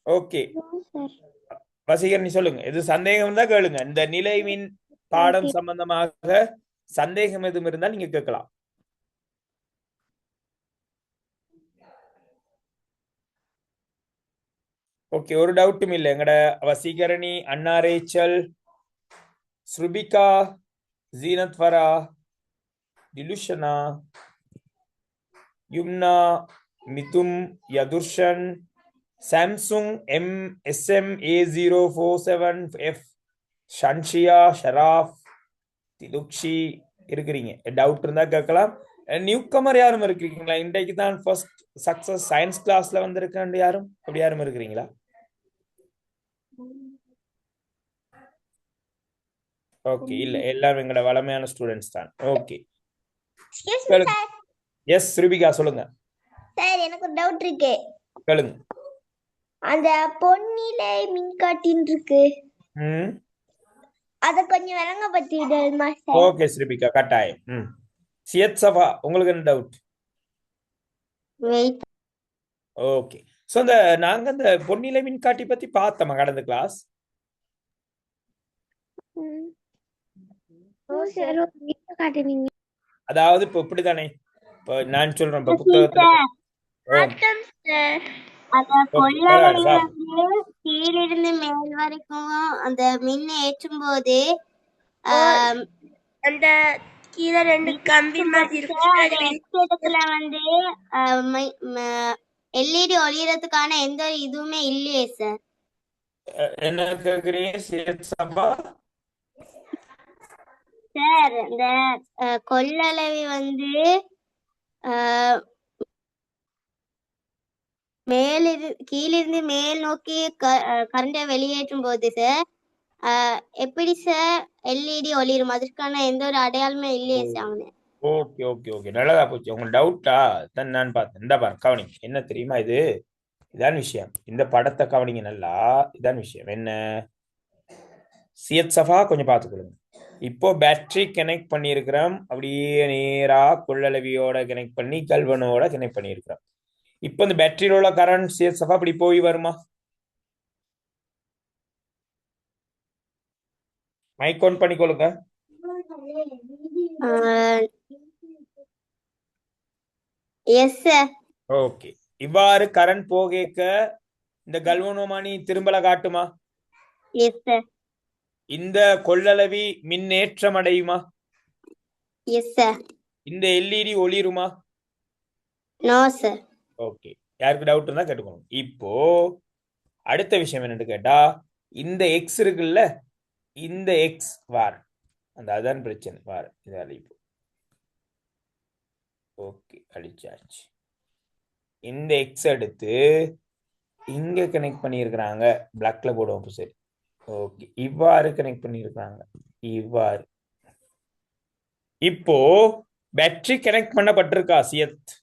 ஓகே. வசீகர் நீ சொல்லுங்க. எது சந்தேகம் தான் கேளுங்க. இந்த நிலைமின் பாடம் சம்பந்தமாக சந்தேகம் எதுவும் இருந்தால் நீங்க கேட்கலாம். ஓகே. ஒரு டவுட்டும் இல்லை. எங்கட வசீகரணி, அண்ணா Rachel, Srubika, Jeenathvara, Dilushana, Yumna, Mithum, Yathurshan, Samsung SM A047F, Shanshiya, Sharaf, Dilukshi இருக்கிறீங்க. டவுட் இருந்தா கேட்கலாம். நியூ கமர் யாரும் இருக்கிறீங்களா? இன்றைக்கு தான் ஃபர்ஸ்ட் சக்சஸ் சயின்ஸ் கிளாஸ்ல வந்திருக்கேன். யாரும் அப்படி யாரும் இருக்கிறீங்களா? ஓகே. இல்ல, எல்லாரும் எங்களோட வளமையான ஸ்டூடெண்ட்ஸ் தான். ஓகே. எஸ் ஸ்ருபிகா சொல்லுங்க. சார் எனக்கு ஒரு டவுட் இருக்கு. கேளுங்க. அந்த பொன்னிலை மின்காட்டின் இருக்கு, அத கொஞ்சம் விளங்க பத்திடுமா சார்? ஓகே ஸ்ருபிகா, கட்டாயம். சியத் சபா, உங்களுக்கு என்ன டவுட்? ஓகே. சோ நாங்க அந்த பொன்னிலை மின்காட்டி பத்தி பார்த்தோமா கடந்த கிளாஸ்? அதாவது இப்ப இப்படித்தானே, இப்ப நான் சொல்றேன், இப்ப புத்தகத்துல அந்த கொள்ளளவி வந்து கீழிருந்து மேல் வரைக்கும் அந்த மின் ஏற்றும் போது அந்த கீழே ரெண்டு கம்பி மாதிரி இடத்துல வந்து எல்இடி ஒளியறதுக்கான எந்த இதுவுமே இல்லையே சார். என்ன கேக்குறீங்க சியத் சபா? சார் இந்த கொள்ளளவி வந்து கீழிருந்து மேல் நோக்கி கரண்ட வெளியேற்றும் போது சார் எப்படி சார் எல்இடி ஒளிரும்? அதற்கான எந்த ஒரு அடையாளமே இல்லையே சார். ஓகே ஓகே ஓகே, நல்லதா போச்சு. உங்க டவுட்டா தான் நான் பார்த்தேன். இந்த பாரு கவனிங்க. என்ன தெரியுமா இது? இதான் விஷயம். இந்த படத்தை கவனிங்க நல்லா. இதான் விஷயம். என்ன சியத் சஃபா கொஞ்சம் பார்த்துக்கொள்ளுங்க. இப்போ பேட்டரி கனெக்ட் பண்ணியிருக்கிறோம், அப்படியே நேரா கொள்ளளவியோட கனெக்ட் பண்ணி கல்வனோட கனெக்ட் பண்ணியிருக்கிறோம். இப்போ இந்த பேட்டரியில உள்ள கரண்ட் சியத் சஃபா அப்படி போய் வருமா? மைக் ஆன் பண்ணிக்கொள்ளுங்க. Yes sir. ஓகே. இவ்வாறு கரண்ட் போகேக்க இந்த கல்வனோமானி திரும்பல காட்டுமா? Yes sir. இந்த கொள்ளளவி மின்னேற்றம் அடையுமா? Yes sir. இந்த எல்இடி ஒளிருமா? No sir. ஓகே. யாருக்கு டவுட் இருந்தா கேட்டுக்கணும். இப்போ அடுத்த விஷயம் என்னன்னு கேட்டா, இந்த எக்ஸ் இருக்குல்ல, இந்த எக்ஸ் வார் அந்த அதான் பிரச்சனை வார் இது அழிப்பு. ஓகே, அழிச்சாச்சு. இந்த எக்ஸ் எடுத்து இங்க கனெக்ட் பண்ணியிருக்கிறாங்க. பிளாக்ல போடுவோம். சரி, ஓகே. இவ்வாறு கனெக்ட் பண்ணியிருக்கிறாங்க. இவ்வாறு இப்போ பேட்டரி கனெக்ட் பண்ணப்பட்டிருக்கா சியத்?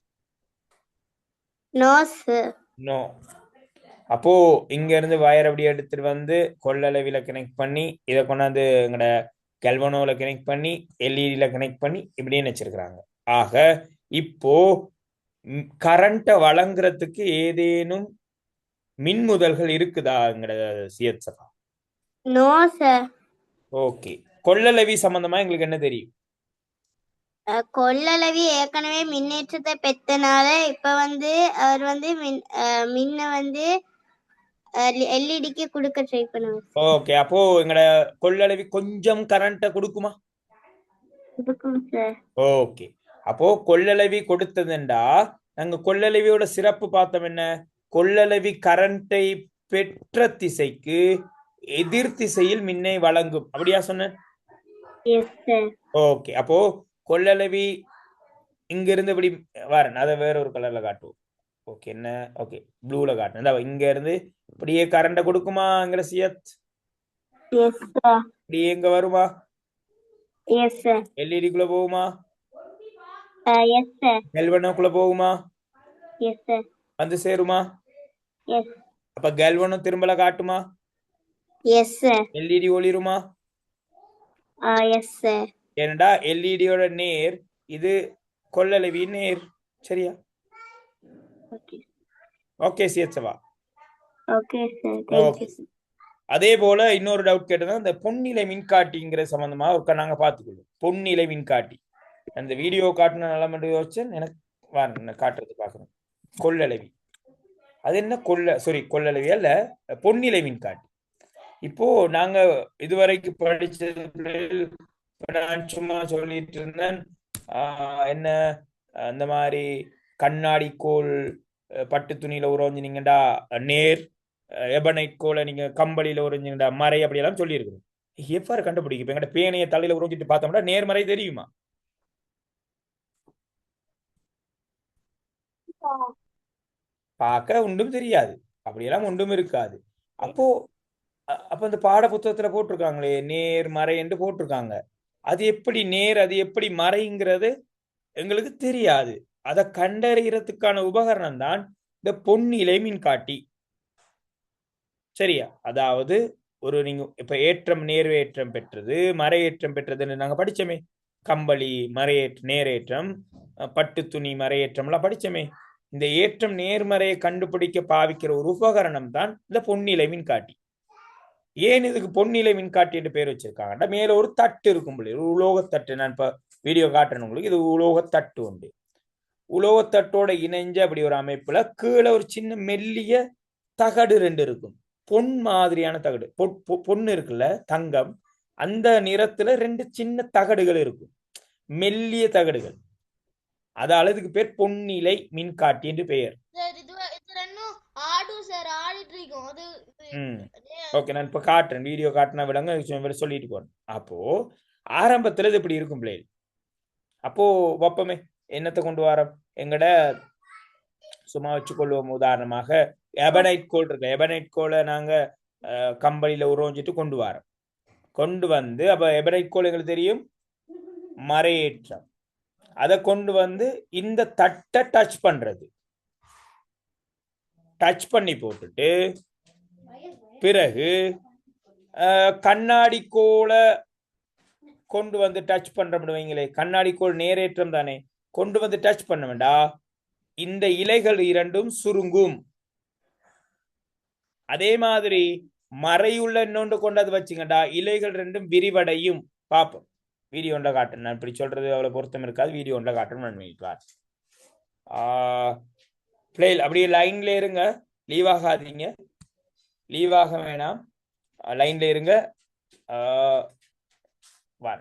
No sir. நோ. அப்போ இங்க இருந்து வயர் அப்படி எடுத்துட்டு வந்து கொள்ளளவில கனெக்ட் பண்ணி இதை கொண்டாந்து எங்கட கெல்வனோல கனெக்ட் பண்ணி எல்இடியில கனெக்ட் பண்ணி இப்படின்னு வச்சிருக்கிறாங்க. ஆக இப்போ கரண்ட்டை வழங்குறதுக்கு ஏதேனும் மின்முதல்கள் இருக்குதா எங்கட Siyath Safa? No sir. Okay. கொள்ளளவி சம்பந்தமா எங்களுக்கு என்ன தெரியும்? கொள்ளளவி ஏற்கனவே மின்னேற்றத்தை பெற்றனால இப்ப வந்து அவர் வந்து மின்ன வந்து எல்இடிக்கு கொடுக்க ட்ரை பண்ணுவாங்க. ஓகே. அப்போ எங்கட கொள்ளளவி கொஞ்சம் கரண்ட்டை கொடுக்குமா? கொடுக்கும் சார். ஓகே. அப்போ கொள்ளளவி கொடுத்ததுண்டா நாங்க கொள்ளளவியோட சிறப்பு பார்த்தோம் என்ன? கொள்ளளவி கரண்டை பெற்ற திசைக்கு எதிர் திசையில் மின்னை வழங்கும். அப்படியா சொன்ன? S sir. ஓகே. அப்போ கொள்ளளவி இங்க இருந்து இப்படி வரேன், அதை வேற ஒரு கலர்ல காட்டுவோம். ஓகே, என்ன? ஓகே, ப்ளூல காட்டுறேன். இங்க இருந்து இப்படியே கரண்ட கொடுக்குமாங்கிற சியத்? Yes sir. இப்படியே எங்க வருமா? Yes sir. எல்இடிக்குள்ள போகுமா? Yes sir. கெல்வனோக்குள்ள போகுமா? Yes sir. வந்து சேருமா? எஸ். அப்ப கெல்வனோ திரும்பல காட்டுமா? Yes sir. எல்இடி ஒளிருமா? Yes sir. ஏனடா எல்இடியோட நேர் இது கொள்ளளவி நேர். சரியா? ஓகே. ஓகே சியத்சவா. Okay sir. Thank you sir. அதே போல இன்னொரு டவுட் கேட்டதா இந்த பொன்னிலை மின்காட்டிங்கிற சம்பந்தமா ஒரு நாங்க பார்த்துக்கொள்ளும். பொன்னிலை மின்காட்டி அந்த வீடியோ காட்டின நல்லா மட்டும் யோசிச்சேன். எனக்கு காட்டுறது பார்க்கணும். கொள்ளளவி அது என்ன? கொள்ளளவி அல்ல, பொன்னிலை மின்காட்டி. இப்போ நாங்க இதுவரைக்கும் படிச்சது நான் சும்மா சொல்லிட்டு இருந்தேன். என்ன அந்த மாதிரி கண்ணாடி கோல் பட்டு துணியில உறஞ்சினீங்கடா நேர், எபனைட் கோலை நீங்க கம்பளியில உறிஞ்சிங்கடா மறை, அப்படியெல்லாம் சொல்லியிருக்கணும். எவ்வாறு கண்டுபிடிக்கும்? எங்கட பேனைய தலையில உறிஞ்சிட்டு பார்த்தோம்னா நேர்மறை தெரியுமா? பார்க்க ஒன்றும் தெரியாது, அப்படியெல்லாம் ஒன்றும் இருக்காது. அப்போ அந்த பாட புத்தகத்துல போட்டிருக்காங்களே நேர் மறை என்று போட்டிருக்காங்க. அது எப்படி நேர், அது எப்படி மறைங்கிறது எங்களுக்கு தெரியாது. அதை கண்டறியறதுக்கான உபகரணம் தான் இந்த பொன்னிலை மின்காட்டி. சரியா? அதாவது ஒரு நீங்க இப்ப ஏற்றம் நேர்வேற்றம் பெற்றது, மறையேற்றம் பெற்றதுன்னு நாங்க படிச்சோமே. கம்பளி நேரேற்றம், பட்டு துணி மறையேற்றம் எல்லாம் படிச்சோமே. இந்த ஏற்றம் நேர்மறையை கண்டுபிடிக்க பாவிக்கிற ஒரு உபகரணம் தான் இந்த பொன்னிலை மின்காட்டி. ஏன் இதுக்கு பொன்னிலை மின்காட்டி என்று பேர் வச்சிருக்காங்க? மேல ஒரு தட்டு இருக்கும், உலோகத்தட்டு. நான் இப்ப வீடியோ காட்டுறேன் உங்களுக்கு. இது உலோகத்தட்டு உண்டு. உலோகத்தட்டோட இணைஞ்ச அப்படி ஒரு அமைப்புல கீழே ஒரு சின்ன மெல்லிய தகடு ரெண்டு இருக்கும். பொன் மாதிரியான தகடு, பொண்ணு இருக்குல்ல, தங்கம், அந்த நிறத்துல ரெண்டு சின்ன தகடுகள் இருக்கும், மெல்லிய தகடுகள். அதால இதுக்கு பேர் பொன்னிலை மின்காட்டி என்று பெயர். ஓகே, நான் இப்ப காட்டுறேன், வீடியோ காட்டினா விடங்க சொல்லிட்டு போறேன். அப்போ ஆரம்பத்துல இது இப்படி இருக்கும் பிள்ளைகள். அப்போ வப்பமே என்னத்தை கொண்டு வர எங்கட சும்மா வச்சுக்கொள்வோம். உதாரணமாக எபனைட் கோல் இருக்கு. எபனைட் கோலை நாங்க கம்பளியில உறஞ்சிட்டு கொண்டு வந்து அப்ப எபனைட் கோல் எங்களுக்கு தெரியும் மறையேற்றம். அதை கொண்டு வந்து இந்த தட்டை டச் பண்றது, டச் பண்ணி போட்டுட்டு பிறகு கண்ணாடி கோலை கொண்டு வந்து டச் பண்ற வைங்களே. கண்ணாடி கோல் நேரேற்றம் தானே, கொண்டு வந்து டச் பண்ண வேண்டாம், இந்த இலைகள் இரண்டும் சுருங்கும். அதே மாதிரி மறையுள்ள இன்னொன்று கொண்டாது வச்சுங்கடா, இலைகள் ரெண்டும் விரிவடையும். பார்ப்போம், வீடியோ ஒன்றை காட்டுறேன். நான் இப்படி சொல்றது அவ்வளவு பொருத்தம் இருக்காது, வீடியோ ஒன்றை காட்டுறேன். பிளேல் அப்படியே லைன்ல இருங்க, லீவ் ஆகாதீங்க, லீவ் ஆக வேணாம், லைன்ல இருங்க. வர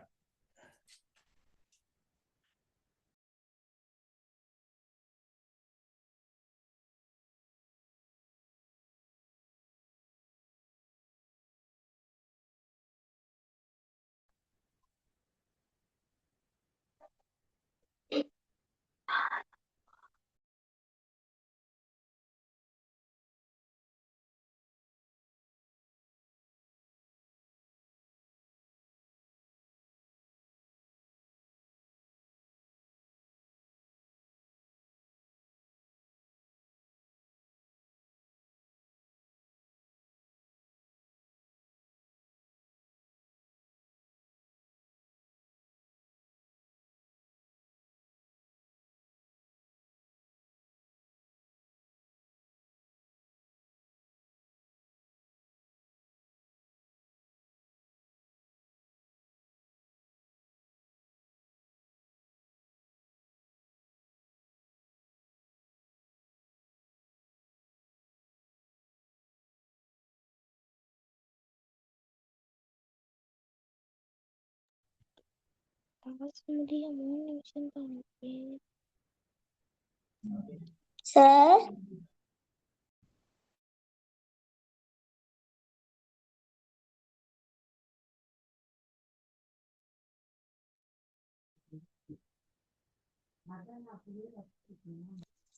சார்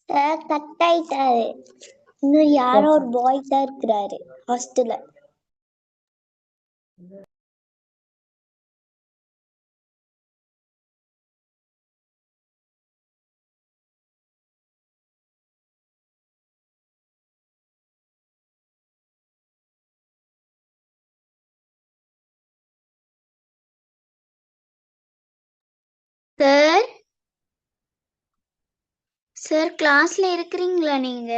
சார் கட் ஆயிட்டாரு. இன்னும் யாரோ ஒரு பாய் தான் இருக்கிறாரு ஹாஸ்டல்ல. சார் சார் கிளாஸ்ல இருக்கிறீங்களா நீங்க?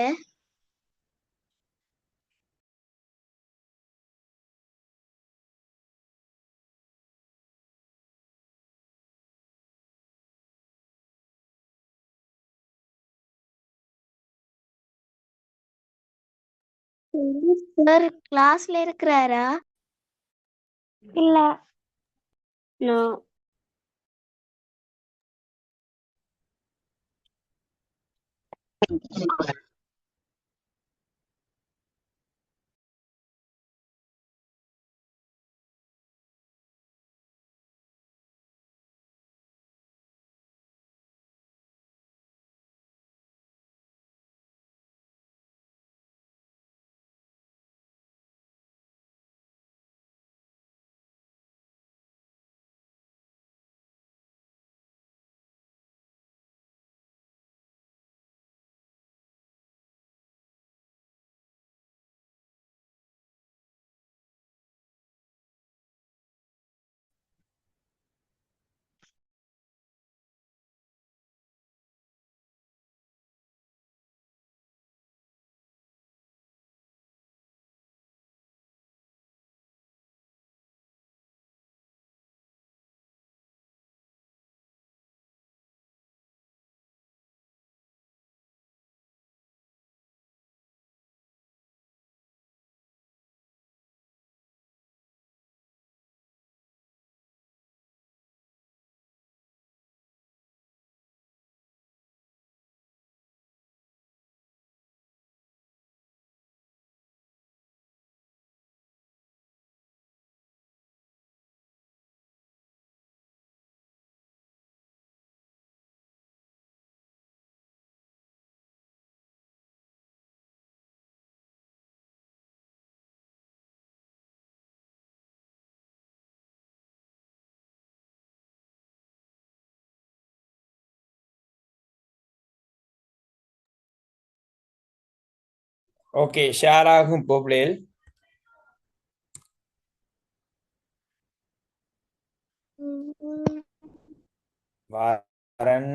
சார் கிளாஸ்ல இருக்கிறாரா? இல்ல. நோ. ஓகே, ஷேர் ஆகும் போப்ளேல். Warren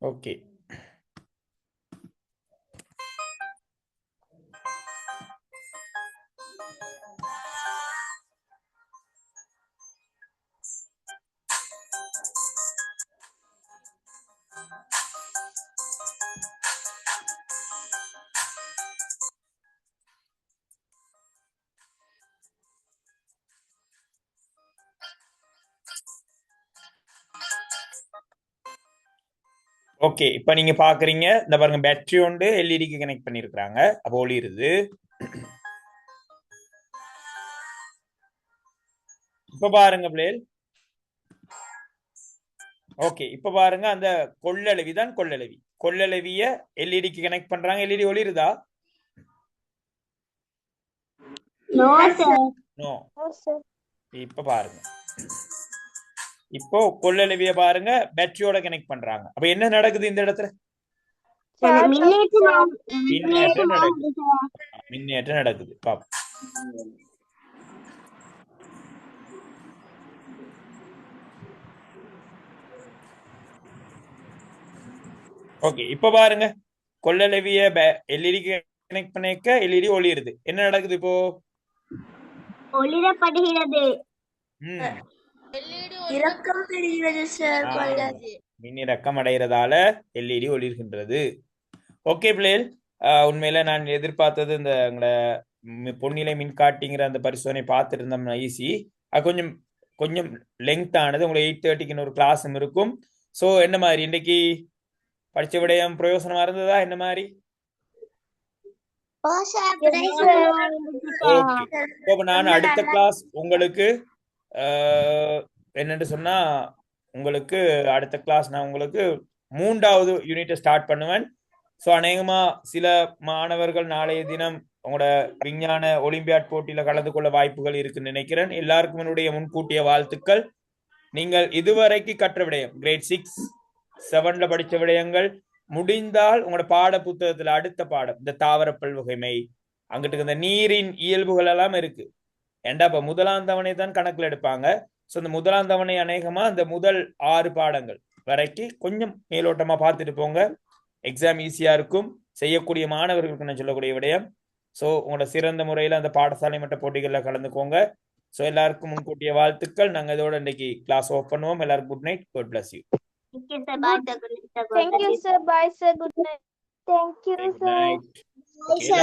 okay. ஓகே, இப்ப நீங்க பாக்குறீங்க இந்த பாருங்க, பேட்டரி ஒன்று எல்இடிக்கு கனெக்ட் பண்ணிருக்காங்க. அப்போ ஒளிருது. இப்ப பாருங்க பிளேல். ஓகே, இப்ப பாருங்க அந்த கொள்ளளவி தான் கொள்ளளவி. கொள்ளளவிய எல்இடிக்கு கனெக்ட் பண்றாங்க. எல்இடி ஒளிருதா? No sir. நோ. இப்ப பாருங்க, இப்போ கொள்ளளவிய பாருங்க பேட்டரியோட கனெக்ட் பண்றாங்க. அப்ப என்ன நடக்குது இந்த இடத்துல? மின்னேற்றம் மின்னேற்றம் நடக்குது. ஆகுது சார். மின்னேற்றம் நடக்குது. பாப்போம். ஓகே, இப்ப பாருங்க கொள்ளளவிய எல்இடி கனெக்ட் பண்ணிக்க எல்இடி ஒளிருது. என்ன நடக்குது இப்போ? ஒளிரப்படுகிறது. எல்இடி இறக்கம் பெறுகிறது சார். மின்னிறக்கம் அடைகிறதால எல்இடி ஒளிர்கின்றது. ஓகே பிளேல், உண்மையில நான் எதிர்பார்த்தது இந்த பொன்னிலை மின்காட்டிங்கிற அந்த பரிசோதனை பார்த்துட்டு இருந்தோம்னா ஈஸி. அது கொஞ்சம் கொஞ்சம் லெங்த் ஆனது. உங்களுக்கு 8:30க்கு ஒரு கிளாஸும் இருக்கும். ஸோ என்ன மாதிரி இன்னைக்கு படிச்ச விடயம் பிரயோசனமா இருந்ததா? என்ன மாதிரி? ஓகே, இப்போ நான் அடுத்த கிளாஸ் உங்களுக்கு என்னன்னு சொன்னா, உங்களுக்கு அடுத்த கிளாஸ் நான் உங்களுக்கு 3வது யூனிட்டை ஸ்டார்ட் பண்ணுவேன். ஸோ அநேகமா சில மாணவர்கள் நாளைய தினம் உங்களோட விஞ்ஞான ஒலிம்பியாட் போட்டியில கலந்து கொள்ள வாய்ப்புகள் இருக்குன்னு நினைக்கிறேன். எல்லாருக்கும் என்னுடைய முன்கூட்டிய வாழ்த்துக்கள். நீங்கள் இதுவரைக்கு கற்ற விடயம் கிரேட் 6, 7ல படிச்ச விடயங்கள் முடிந்தால் உங்களோட பாட புத்தகத்துல அடுத்த பாடம் இந்த தாவர பல்வகைமை, அங்கிட்டு இந்த நீரின் இயல்புகள் எல்லாம் இருக்கு. ஏண்டா இப்ப முதலாம் தவணை தான் கணக்குல எடுப்பாங்க. ஸோ இந்த முதலாம் தவணை அநேகமா இந்த முதல் 6 பாடங்கள் வரைக்கும் கொஞ்சம் மேலோட்டமா பார்த்துட்டு போங்க. எக்ஸாம் ஈஸியா இருக்கும். செய்யக்கூடிய மாணவர்களுக்கு நான் சொல்லக்கூடிய விடயம். ஸோ உங்களோட சிறந்த முறையில் அந்த பாடசாலை மட்ட போட்டிகளில் கலந்துக்கோங்க. ஸோ எல்லாருக்கும் முன்கூட்டிய வாழ்த்துக்கள். நாங்கள் இதோட இன்னைக்கு கிளாஸ் ஆஃப் பண்ணுவோம். எல்லாருக்கும் good night. God bless you. Thank you sir. Bye sir. Good night. Thank you Good sir. night. Okay,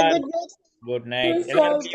good night. Good night.